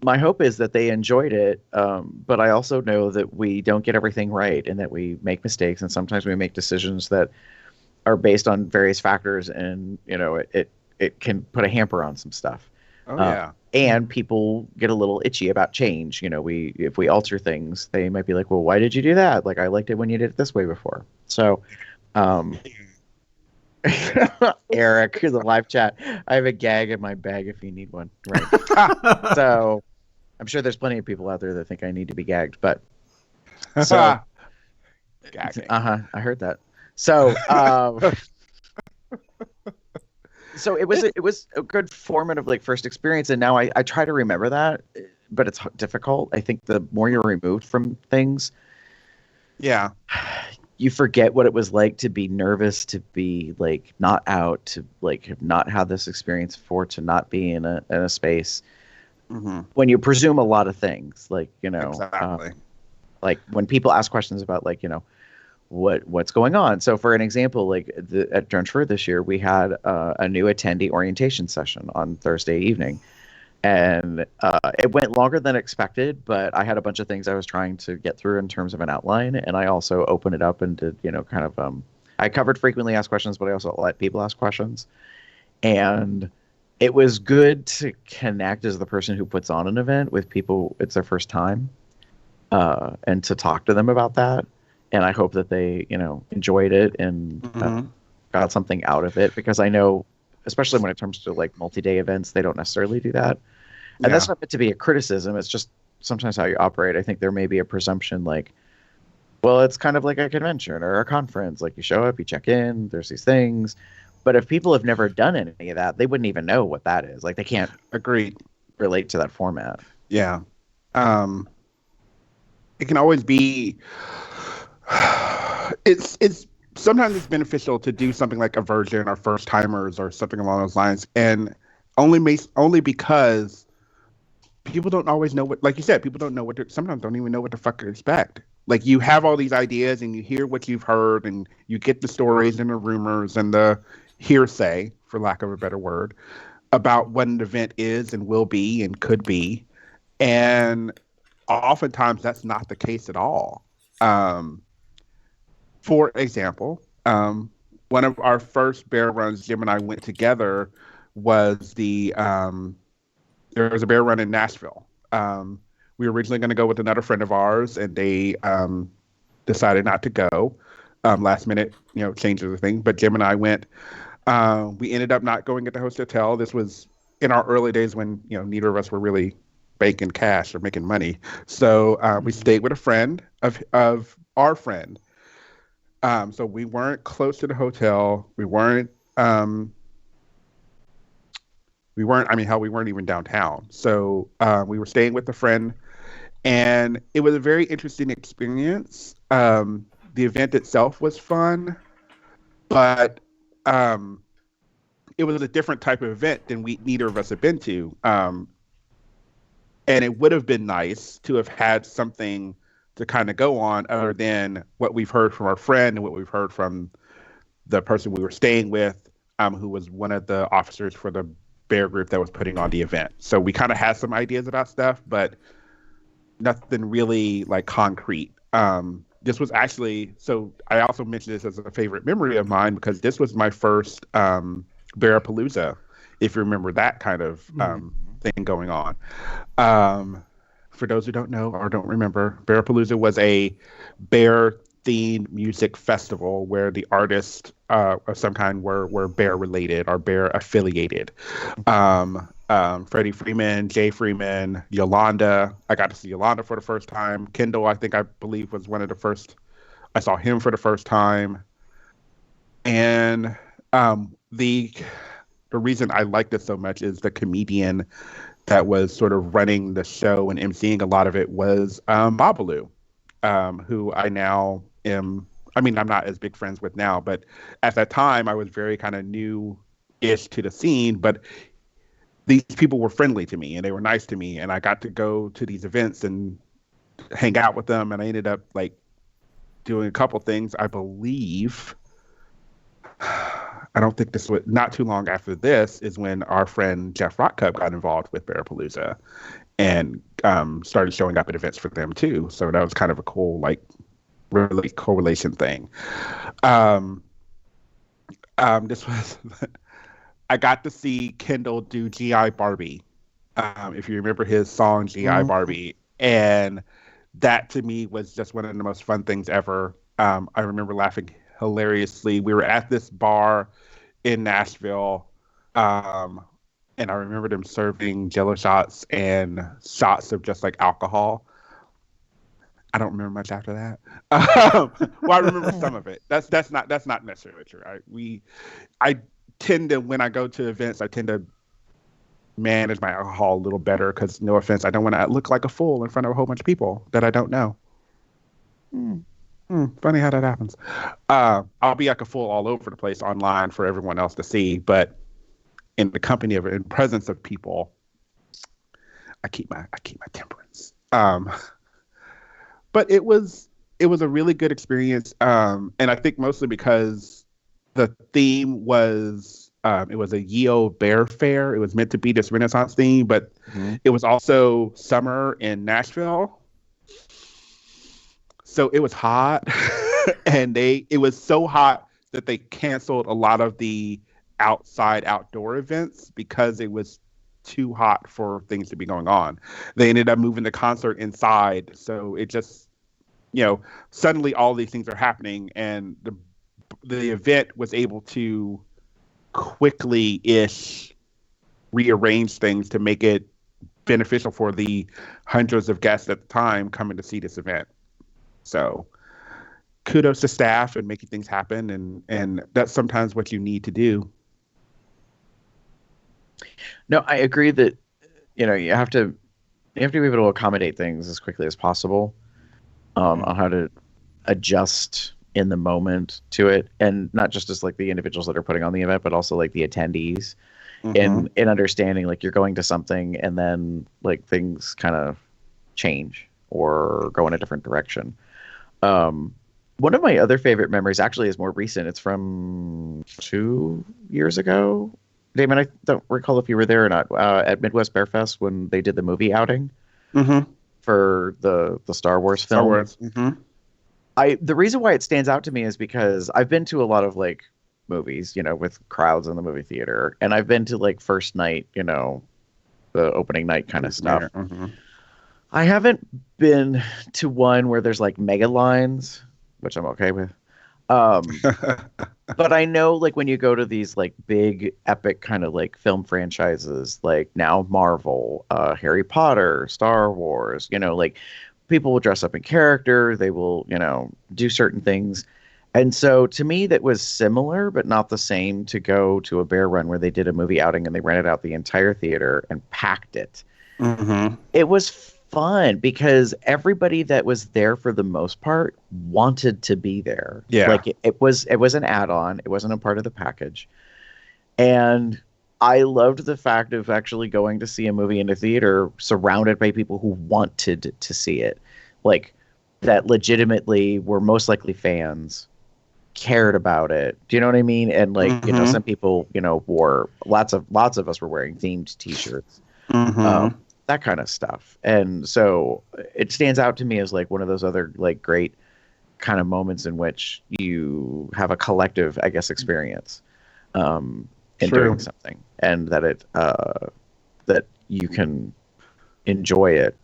my hope is that they enjoyed it. But I also know that we don't get everything right and that we make mistakes. And sometimes we make decisions that are based on various factors. And, you know, it can put a hamper on some stuff. Oh, yeah. And people get a little itchy about change. You know, if we alter things, they might be like, well, why did you do that? Like, I liked it when you did it this way before. So, Eric, the live chat. I have a gag in my bag if you need one. Right. So I'm sure there's plenty of people out there that think I need to be gagged, but so I heard that. So so it was a good formative like first experience, and now I try to remember that, but it's difficult. I think the more you're removed from things, you forget what it was like to be nervous, to be like not out, to like have not had this experience before, to not be in a space. When you presume a lot of things, like, you know, exactly. Like when people ask questions about like, you know, what's going on. So for an example, like at Drenched Fur this year, we had a new attendee orientation session on Thursday evening. And it went longer than expected, but I had a bunch of things I was trying to get through in terms of an outline. And I also opened it up and did, you know, kind of, I covered frequently asked questions, but I also let people ask questions. And it was good to connect as the person who puts on an event with people. It's their first time, and to talk to them about that. And I hope that they, you know, enjoyed it and got something out of it, because I know, especially when it comes to like multi-day events, they don't necessarily do that. And that's not meant to be a criticism. It's just sometimes how you operate. I think there may be a presumption like, well, it's kind of like a convention or a conference. Like you show up, you check in, there's these things. But if people have never done any of that, they wouldn't even know what that is. Like they can't relate to that format. Yeah. It can always be, it's sometimes it's beneficial to do something like a version or first timers or something along those lines. And only because people don't always know what, like you said, people don't know what to, sometimes don't even know what the fuck to expect. Like you have all these ideas and you hear what you've heard and you get the stories and the rumors and the hearsay, for lack of a better word, about what an event is and will be and could be. And oftentimes that's not the case at all. For example, one of our first bear runs Jim and I went together was there was a bear run in Nashville. We were originally going to go with another friend of ours, and they decided not to go. Last minute, you know, changes the thing. But Jim and I went. We ended up not going at the host hotel. This was in our early days when, you know, neither of us were really banking cash or making money. So we stayed with a friend of our friend. So we weren't close to the hotel. We weren't even downtown. So we were staying with a friend, and it was a very interesting experience. The event itself was fun, but it was a different type of event than neither of us had been to. And it would have been nice to have had something to kind of go on other than what we've heard from our friend and what we've heard from the person we were staying with, who was one of the officers for the bear group that was putting on the event. So we kind of had some ideas about stuff, but nothing really like concrete. This was actually, so I also mentioned this as a favorite memory of mine because this was my first Bearapalooza, if you remember that kind of thing going on. For those who don't know or don't remember, Bearapalooza was a bear-themed music festival where the artists of some kind were bear-related or bear-affiliated. Freddie Freeman, Jay Freeman, Yolanda. I got to see Yolanda for the first time. Kendall, I believe, was one of the first. I saw him for the first time. And the reason I liked it so much is the comedian that was sort of running the show and emceeing a lot of it was Babalu. who I now am. I mean, I'm not as big friends with now, but at that time, I was very kind of new-ish to the scene. But these people were friendly to me, and they were nice to me, and I got to go to these events and hang out with them. And I ended up like doing a couple things. I believe. I don't think this was not too long after this is when our friend Jeff Rockcup got involved with Bearapalooza and started showing up at events for them too. So that was kind of a cool, like, really correlation thing. This was I got to see Kendall do GI Barbie. If you remember his song GI Barbie, and that to me was just one of the most fun things ever. I remember laughing hilariously. We were at this bar in Nashville, and I remember them serving Jello shots and shots of just like alcohol. I don't remember much after that. Well, I remember some of it. That's not necessarily true. I tend to, when I go to events, I tend to manage my alcohol a little better because, no offense, I don't want to look like a fool in front of a whole bunch of people that I don't know. Funny how that happens. I'll be like a fool all over the place online for everyone else to see, but in the company of, in presence of people, I keep my temperance. But it was a really good experience, and I think mostly because the theme was it was a Yeo Bear Fair. It was meant to be this Renaissance theme, but it was also summer in Nashville. So it was hot, and it was so hot that they canceled a lot of the outdoor events because it was too hot for things to be going on. They ended up moving the concert inside, so it just, suddenly all these things are happening, and the event was able to quickly-ish rearrange things to make it beneficial for the hundreds of guests at the time coming to see this event. So kudos to staff and making things happen, and that's sometimes what you need to do. No, I agree that you have to be able to accommodate things as quickly as possible, on how to adjust in the moment to it, and not just as like the individuals that are putting on the event, but also like the attendees, in understanding like you're going to something and then like things kind of change or go in a different direction. One of my other favorite memories actually is more recent. It's from 2 years ago. Damon, I don't recall if you were there or not, at Midwest Bear Fest when they did the movie outing for the Star Wars film. Star Wars. The reason why it stands out to me is because I've been to a lot of like movies, with crowds in the movie theater, and I've been to like first night, the opening night kind of stuff. I haven't been to one where there's like mega lines, which I'm okay with. But I know like when you go to these like big epic kind of like film franchises, like now Marvel, Harry Potter, Star Wars, like people will dress up in character, they will, do certain things. And so to me that was similar but not the same to go to a bear run where they did a movie outing and they rented out the entire theater and packed it. It was fun because everybody that was there for the most part wanted to be there. Yeah. Like it was an add-on. It wasn't a part of the package. And I loved the fact of actually going to see a movie in a theater surrounded by people who wanted to see it. Like that legitimately were most likely fans, cared about it. Do you know what I mean? And like, some people, wore lots of us were wearing themed t-shirts. That kind of stuff. And so it stands out to me as like one of those other like great kind of moments in which you have a collective, I guess, experience in doing something, and that it that you can enjoy it,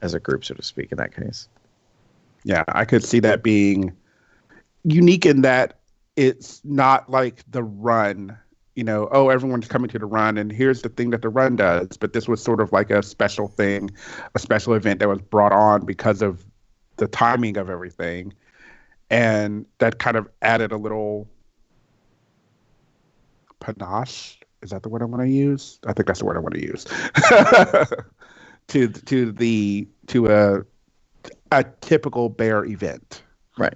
as a group, so to speak, in that case. Yeah, I could see that being unique in that it's not like the run. Everyone's coming to the run, and here's the thing that the run does. But this was sort of like a special thing, a special event that was brought on because of the timing of everything. And that kind of added a little panache. Is that the word I want to use? I think that's the word I want to use. to a typical bear event. Right.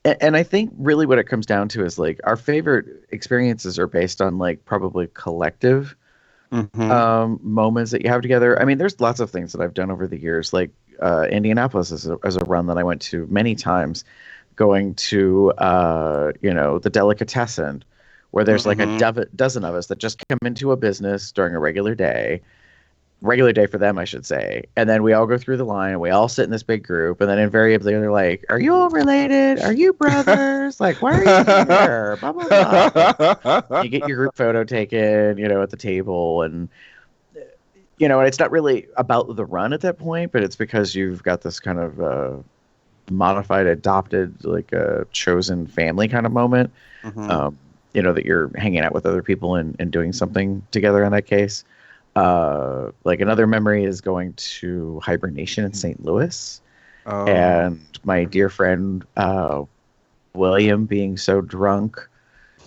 And I think really what it comes down to is like our favorite experiences are based on like probably collective moments that you have together. I mean, there's lots of things that I've done over the years, like Indianapolis is a run that I went to many times, going to the delicatessen, where there's like a dozen of us that just come into a business during a regular day for them, I should say. And then we all go through the line and we all sit in this big group. And then invariably they're like, are you all related? Are you brothers? Like, why are you here? Blah, blah, blah. You get your group photo taken, at the table. And, and it's not really about the run at that point, but it's because you've got this kind of modified, adopted, like a chosen family kind of moment. That you're hanging out with other people and doing something together in that case. Like another memory is going to Hibernation in St. Louis, and my dear friend William being so drunk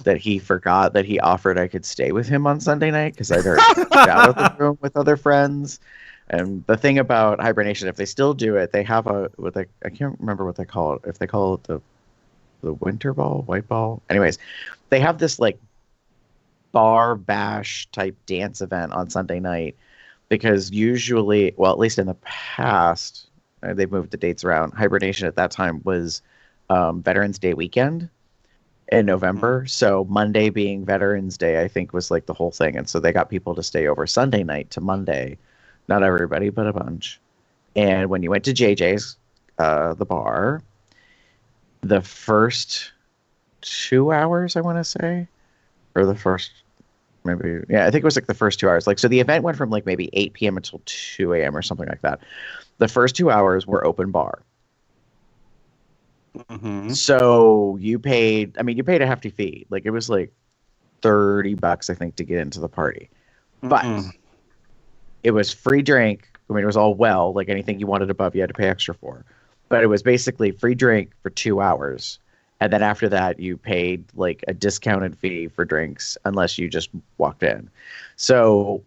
that he forgot that he offered I could stay with him on Sunday night because I'd already moved out of the room with other friends. And the thing about Hibernation, if they still do it, they have I can't remember what they call it. If they call it the winter ball, white ball. Anyways, they have this like bar bash type dance event on Sunday night because usually, well, at least in the past, they've moved the dates around. Hibernation at that time was Veterans Day weekend in November. So Monday being Veterans Day, I think was like the whole thing. And so they got people to stay over Sunday night to Monday. Not everybody, but a bunch. And when you went to JJ's, the bar, the first 2 hours, I want to say, or the first, maybe, yeah, I think it was like the first 2 hours. Like, so the event went from like maybe 8 p.m. until 2 a.m. or something like that. The first 2 hours were open bar. So you paid a hefty fee. Like it was like $30, I think, to get into the party. But it was free drink. I mean, it was all well, like anything you wanted above, you had to pay extra for. But it was basically free drink for 2 hours. And then after that, you paid like a discounted fee for drinks unless you just walked in. So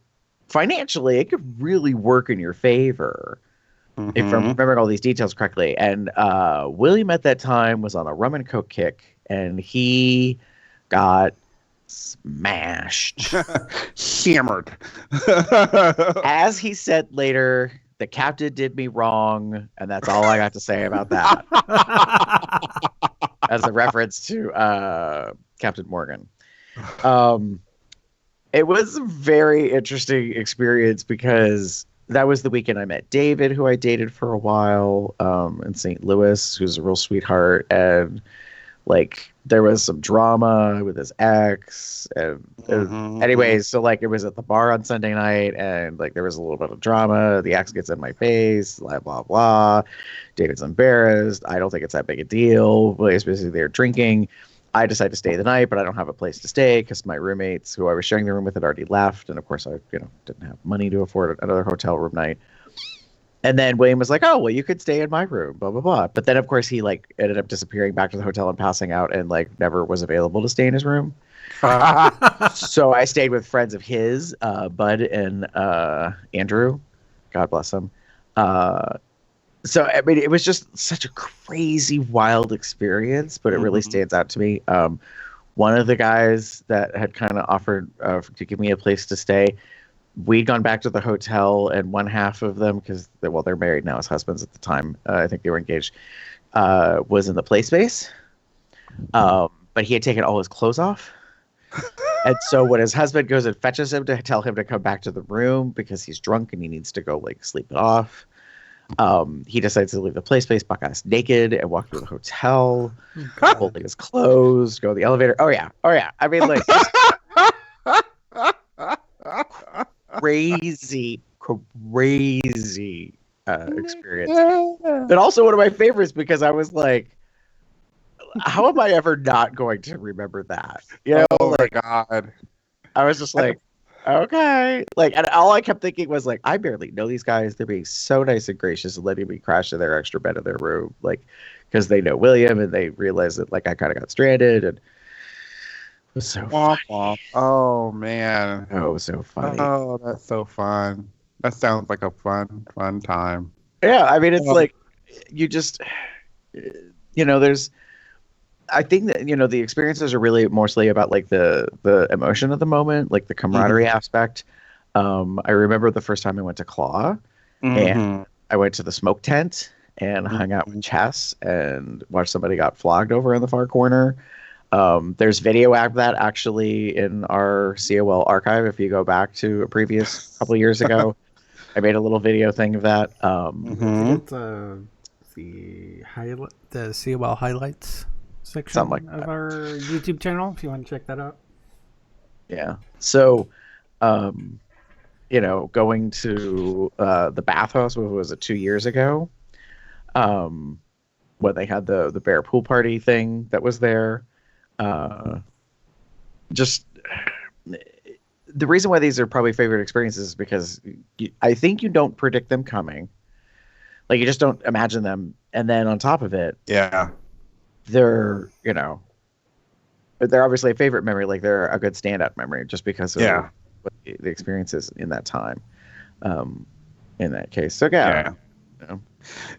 financially, it could really work in your favor if I'm remembering all these details correctly. And William at that time was on a rum and coke kick, and he got smashed. Hammered. As he said later, the captain did me wrong, and that's all I got to say about that. As a reference to Captain Morgan. It was a very interesting experience because that was the weekend I met David, who I dated for a while in St. Louis, who's a real sweetheart. And like there was some drama with his ex. And anyways, so like it was at the bar on Sunday night and like there was a little bit of drama. The ex gets in my face, blah, blah, blah. David's embarrassed. I don't think it's that big a deal. Well, he's basically there drinking. I decided to stay the night, but I don't have a place to stay because my roommates who I was sharing the room with had already left. And of course I, didn't have money to afford another hotel room night. And then William was like, oh, well, you could stay in my room, blah, blah, blah. But then of course he like ended up disappearing back to the hotel and passing out and like never was available to stay in his room. So I stayed with friends of his, Bud and Andrew. God bless them. So, I mean, it was just such a crazy, wild experience, but it really stands out to me. One of the guys that had kind of offered to give me a place to stay, we'd gone back to the hotel, and one half of them, because, well, they're married now as husbands at the time. I think they were engaged, was in the play space. But he had taken all his clothes off. And so when his husband goes and fetches him to tell him to come back to the room because he's drunk and he needs to go, like, sleep it off, he decides to leave the play space, buck ass naked, and walk through the hotel, holding his clothes, go to the elevator. Oh yeah. I mean, like, crazy experience. But also one of my favorites because I was like, how am I ever not going to remember that? Oh like, my God. I was just like, okay. Like, and all I kept thinking was like, I barely know these guys. They're being so nice and gracious and letting me crash in their extra bed in their room. Like, because they know William and they realize that like I kind of got stranded and it was so funny. Oh man. Oh, it was so funny. Oh, that's so fun. That sounds like a fun time. Yeah, I mean, it's like, you just, there's, I think that, the experiences are really mostly about like the emotion of the moment, like the camaraderie aspect. I remember the first time I went to Claw, and I went to the smoke tent and hung out with Chess and watched somebody got flogged over in the far corner. There's video of that actually in our COL archive. If you go back to a previous couple years ago, I made a little video thing of that. I think it's the COL highlights section Something like of that. our YouTube channel. If you want to check that out. Yeah. So, going to the bathhouse, what was it, 2 years ago? When they had the bear pool party thing that was there. Just the reason why these are probably favorite experiences is because I think you don't predict them coming. Like, you just don't imagine them. And then on top of it, Yeah. they're obviously a favorite memory. Like, they're a good stand-up memory just because of what the experiences in that time. In that case. So, yeah.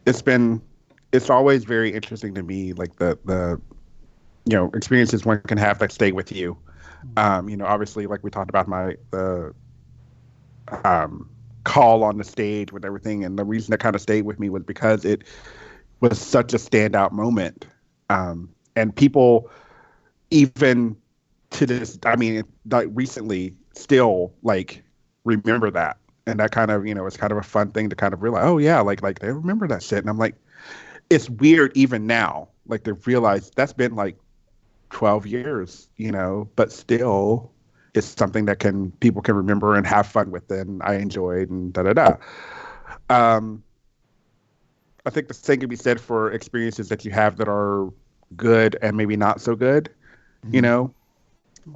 It's always very interesting to me, like the experiences one can have that stay with you. Obviously, like we talked about the call on the stage with everything, and the reason that kind of stayed with me was because it was such a standout moment. And people, even to this, like recently, still like remember that, and that kind of it's kind of a fun thing to kind of realize. Oh yeah, like they remember that shit, and I'm like, it's weird even now, like to realize that's been like 12 years, but still it's something that people can remember and have fun with, and I enjoyed, and da-da-da. I think the same can be said for experiences that you have that are good and maybe not so good,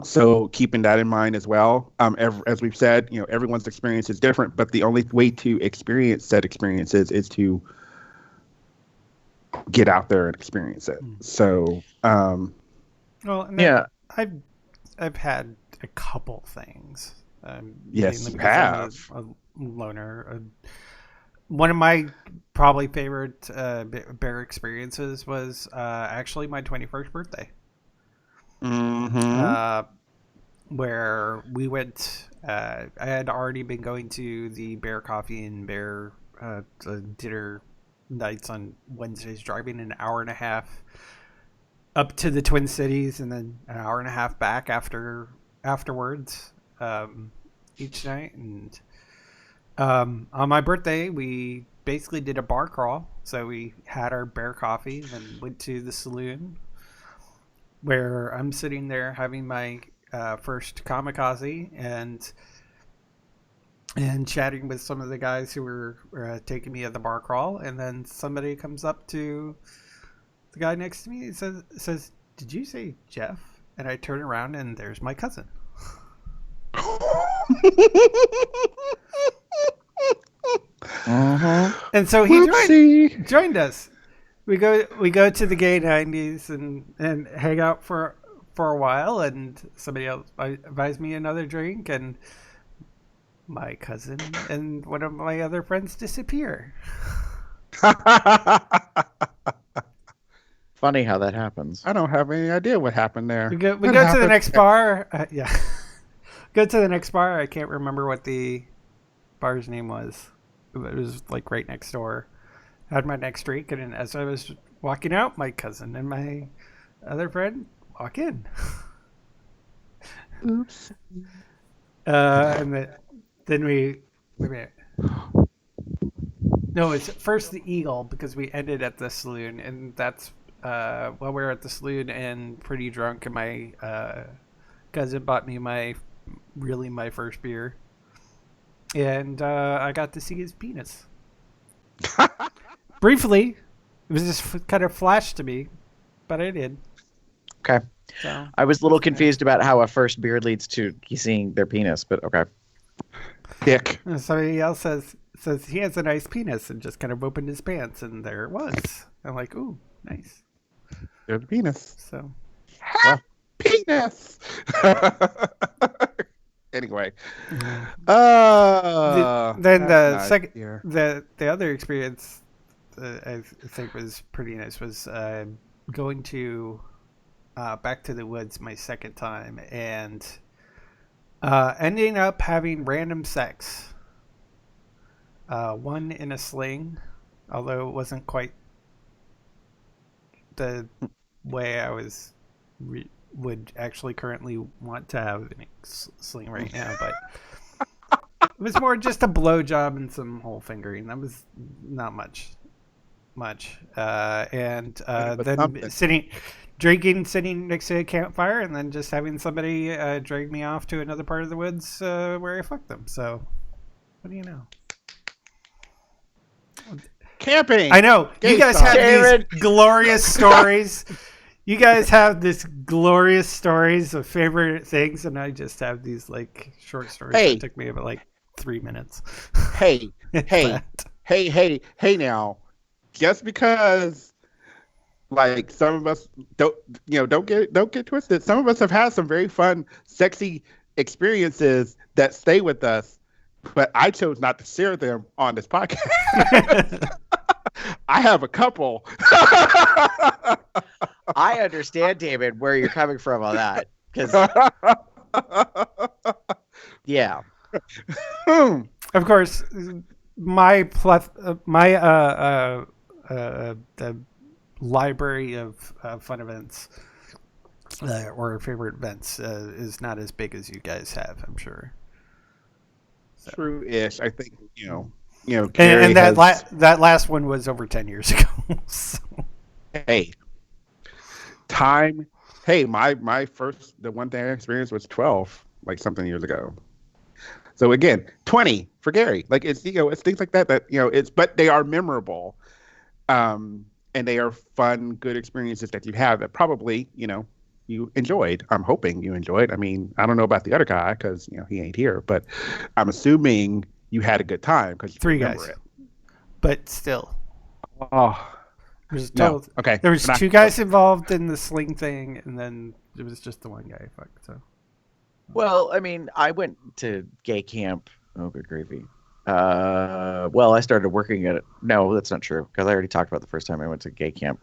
so keeping that in mind as well. As we've said, everyone's experience is different, but the only way to experience said experiences is to get out there and experience it. So, I've had a couple things. Yes, you mainly because have. I'm a loner. One of my probably favorite bear experiences was actually my 21st birthday. Where we went. I had already been going to the Bear Coffee and Bear dinner nights on Wednesdays, driving an hour and a half up to the Twin Cities and then an hour and a half back afterwards each night. And on my birthday, we basically did a bar crawl. So we had our Bear Coffee, then went to the saloon where I'm sitting there having my first kamikaze and chatting with some of the guys who were taking me at the bar crawl. And then somebody comes up to the guy next to me and says, "Did you say Jeff?" And I turn around and there's my cousin. And so he joined us. We go to the gay 90s and hang out for a while, and somebody else buys me another drink, and my cousin and one of my other friends disappear. Funny how that happens. I don't have any idea what happened there. We go to the next bar. Go to the next bar. I can't remember what the bar's name was. It was like right next door. I had my next drink, and as I was walking out, my cousin and my other friend walk in. Oops. And then wait a minute. No, it's first the Eagle, because we ended at the saloon, and that's while we were at the saloon and pretty drunk, and my cousin bought me my first beer, and I got to see his penis. Briefly, it was just kind of flashed to me, but I did. Okay. So, I was a little confused about how a first beer leads to seeing their penis, but okay. Dick. and somebody else says he has a nice penis, and just kind of opened his pants, and there it was. I'm like, ooh, nice. There's a penis. So, Penis. Anyway. then the that's second, not here. the other experience I think was pretty nice was going to back to the woods my second time and ending up having random sex. One in a sling, although it wasn't quite the way I would actually currently want to have a sling right now, but it was more just a blowjob and some whole fingering. That was not much. And then sitting next to a campfire, and then just having somebody drag me off to another part of the woods where I fucked them. So, what do you know? Camping. I know you guys have these glorious stories. You guys have this glorious stories of favorite things, and I just have these like short stories that took me about like 3 minutes. Hey. Now, just because like some of us don't get twisted. Some of us have had some very fun, sexy experiences that stay with us, but I chose not to share them on this podcast. I have a couple. I understand, David, where you're coming from on that. Because, yeah. Of course, my the library of fun events or favorite events is not as big as you guys have, I'm sure. So. True-ish. I think, and that last one was over 10 years ago. So. Hey, my first, the one thing I experienced was 12, like something years ago. So again, 20 for Gary. Like it's things like that but they are memorable, and they are fun, good experiences that you have that probably you enjoyed. I'm hoping you enjoyed. I mean, I don't know about the other guy because he ain't here, but I'm assuming you had a good time because you 3 remember guys, it. but still. Oh. Okay. There was 2 guys involved in the sling thing, and then it was just the one guy I fucked. So, well, I mean, I went to gay camp. Oh, good gravy. Well, I started working at it. No, that's not true because I already talked about the first time I went to gay camp.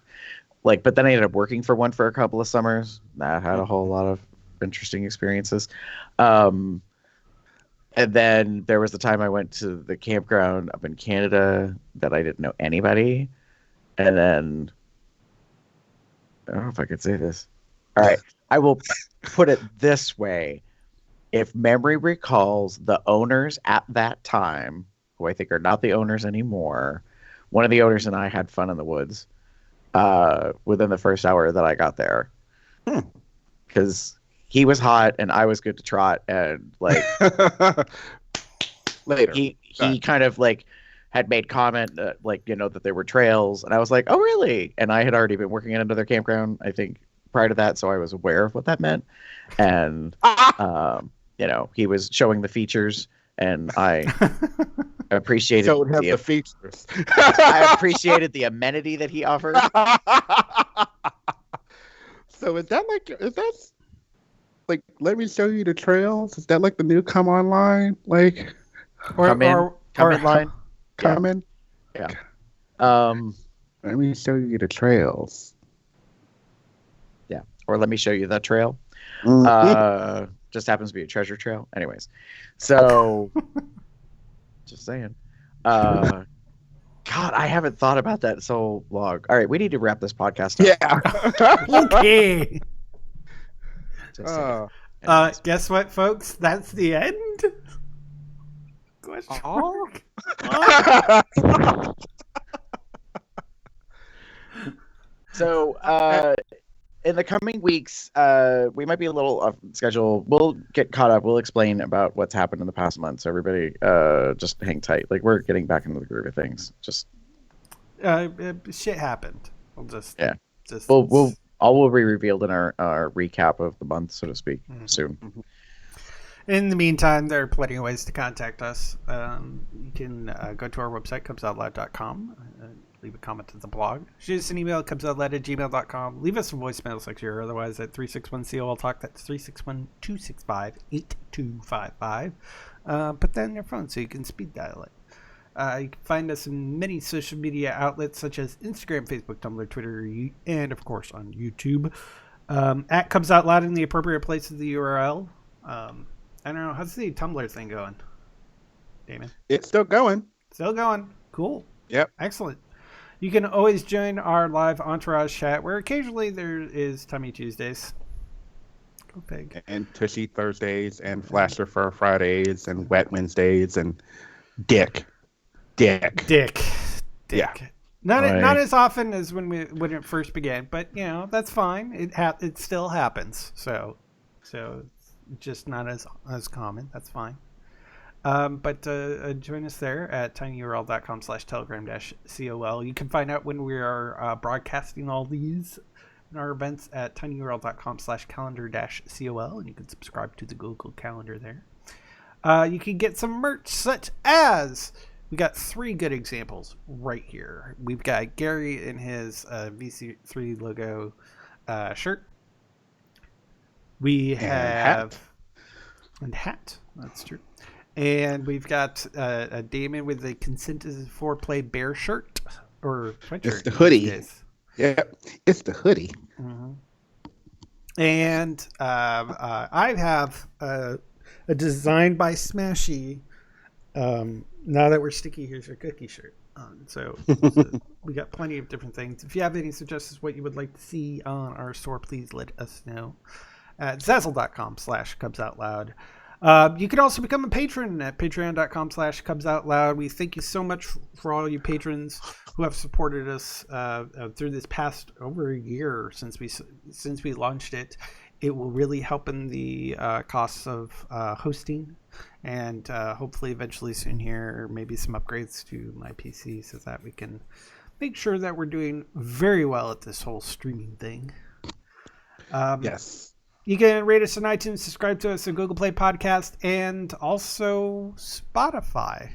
But then I ended up working for one for a couple of summers. That had a whole lot of interesting experiences. And then there was the time I went to the campground up in Canada that I didn't know anybody. And then, I don't know if I could say this. All right. I will put it this way. If memory recalls, the owners at that time, who I think are not the owners anymore, one of the owners and I had fun in the woods within the first hour that I got there. Because he was hot and I was good to trot. And like later, he kind of like had made comment that there were trails, and I was like, oh really? And I had already been working at another campground, I think, prior to that, so I was aware of what that meant. And he was showing the features, and I appreciated the features. I appreciated the amenity that he offered. So is that like let me show you the trails? Is that like the new come online? Like come in line. Coming. Yeah. Let me show you the trails. Yeah. Or let me show you the trail. Just happens to be a treasure trail. Anyways. So just saying. God, I haven't thought about that so long. All right, we need to wrap this podcast up. Yeah. Okay. Anyways. Guess what, folks? That's the end. Question mark. So, in the coming weeks, we might be a little off schedule. We'll get caught up. We'll explain about what's happened in the past month. So everybody, just hang tight. Like we're getting back into the groove of things. Just shit happened. All will be revealed in our recap of the month, so to speak, soon. Mm-hmm. In the meantime, there are plenty of ways to contact us. You can go to our website, cubsoutloud.com, leave a comment to the blog. Shoot us an email at cubsoutloud@gmail.com. Leave us a voicemail secure, otherwise at 361-COL-TALK. That's 361-265-8255. Put that in your phone so you can speed dial it. You can find us in many social media outlets such as Instagram, Facebook, Tumblr, Twitter, and of course on YouTube. At Cubs Out Loud in the appropriate place of the URL. I don't know. How's the Tumblr thing going, Damon? It's still going. Still going. Cool. Yep. Excellent. You can always join our live Entourage chat where occasionally there is Tummy Tuesdays. Go pig. And Tushy Thursdays and Flasher Fur Fridays and Wet Wednesdays and Dick. Yeah. Not Right. not as often as when it first began, but you know that's fine. It still happens. So it's just not as common. That's fine. But join us there at tinyurl.com/telegram-col. You can find out when we are broadcasting all these in our events at tinyurl.com/calendar-col, and you can subscribe to the Google Calendar there. You can get some merch such as, we got 3 good examples right here. We've got Gary in his VC3 logo shirt. We have and hat. That's true. And we've got a Damon with the Consent is for Play Bear shirt or sweatshirt. It's the hoodie. Yeah, it's the hoodie. Mm-hmm. And I have a Design by Smashy. Now that we're sticky, here's your cookie shirt. So we got plenty of different things. If you have any suggestions what you would like to see on our store, please let us know at Zazzle.com/CubsOutLoud. You can also become a patron at patreon.com/CubsOutLoud. We thank you so much for all you patrons who have supported us through this past over a year since we launched it. It will really help in the costs of hosting and hopefully eventually soon here maybe some upgrades to my PC so that we can make sure that we're doing very well at this whole streaming thing. Yes. You can rate us on iTunes, subscribe to us on Google Play Podcast, and also Spotify.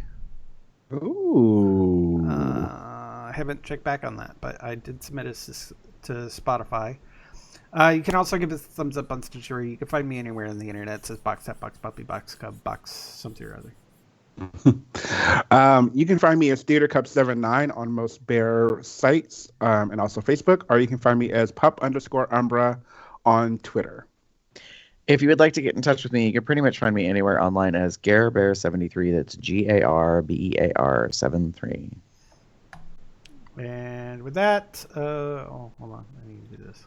Ooh. I haven't checked back on that, but I did submit us to Spotify. You can also give us a thumbs up on Stitcher. You can find me anywhere on the internet. It says Box, Box, Puppy, Box, Cub, Box, something or other. You can find me as TheaterCup79 on most Bear sites and also Facebook, or you can find me as pup_umbra on Twitter. If you would like to get in touch with me, you can pretty much find me anywhere online as GarBear73. That's GARBEAR73. And with that, hold on, I need to do this.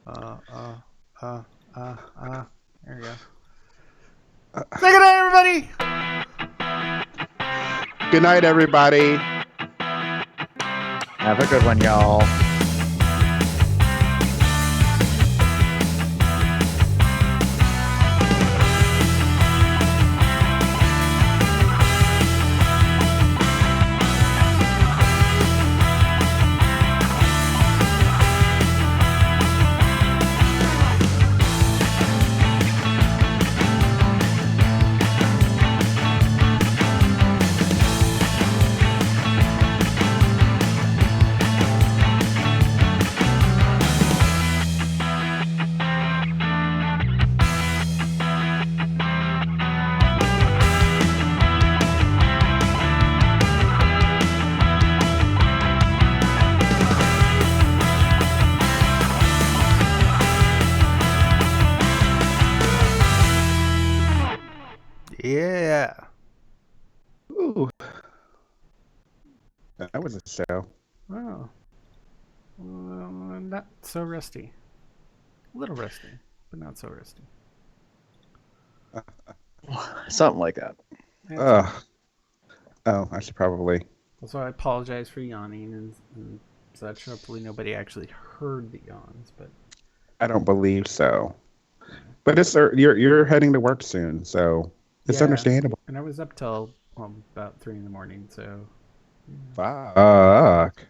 There we go. Say good night, everybody. Good night, everybody. Have a good one, y'all. Yeah. Ooh. That was a show. Oh. Not so rusty. A little rusty, but not so rusty. Something like that. Oh, I should probably. Also, I apologize for yawning and such. Hopefully nobody actually heard the yawns, but I don't believe so. But it's you're heading to work soon, so it's yeah. understandable. And I was up till about 3 in the morning, so Fuck.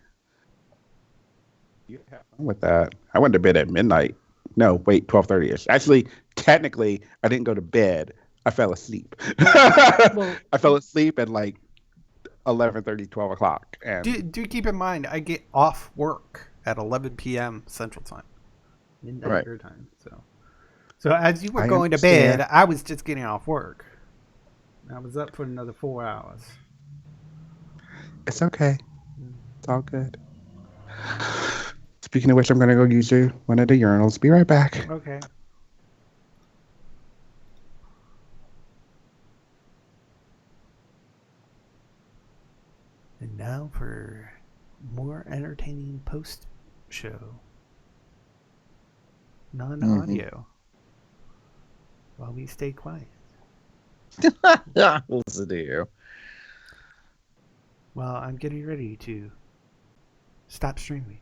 You have fun with that. I went to bed at midnight. No, wait, 12:30ish. Actually, technically, I didn't go to bed. I fell asleep. Well, I fell asleep at like 11:30, 12 o'clock. And do keep in mind, I get off work at 11 p.m. Central Time, midnight Right. your time. So as you were I going understand. to bed, I was just getting off work. I was up for another 4 hours. It's okay. It's all good. Speaking of which, I'm gonna go use one of the urinals. Be right back. Okay. And now for more entertaining post-show. Non-audio. While we stay quiet. Listen to you. Well, I'm getting ready to stop streaming.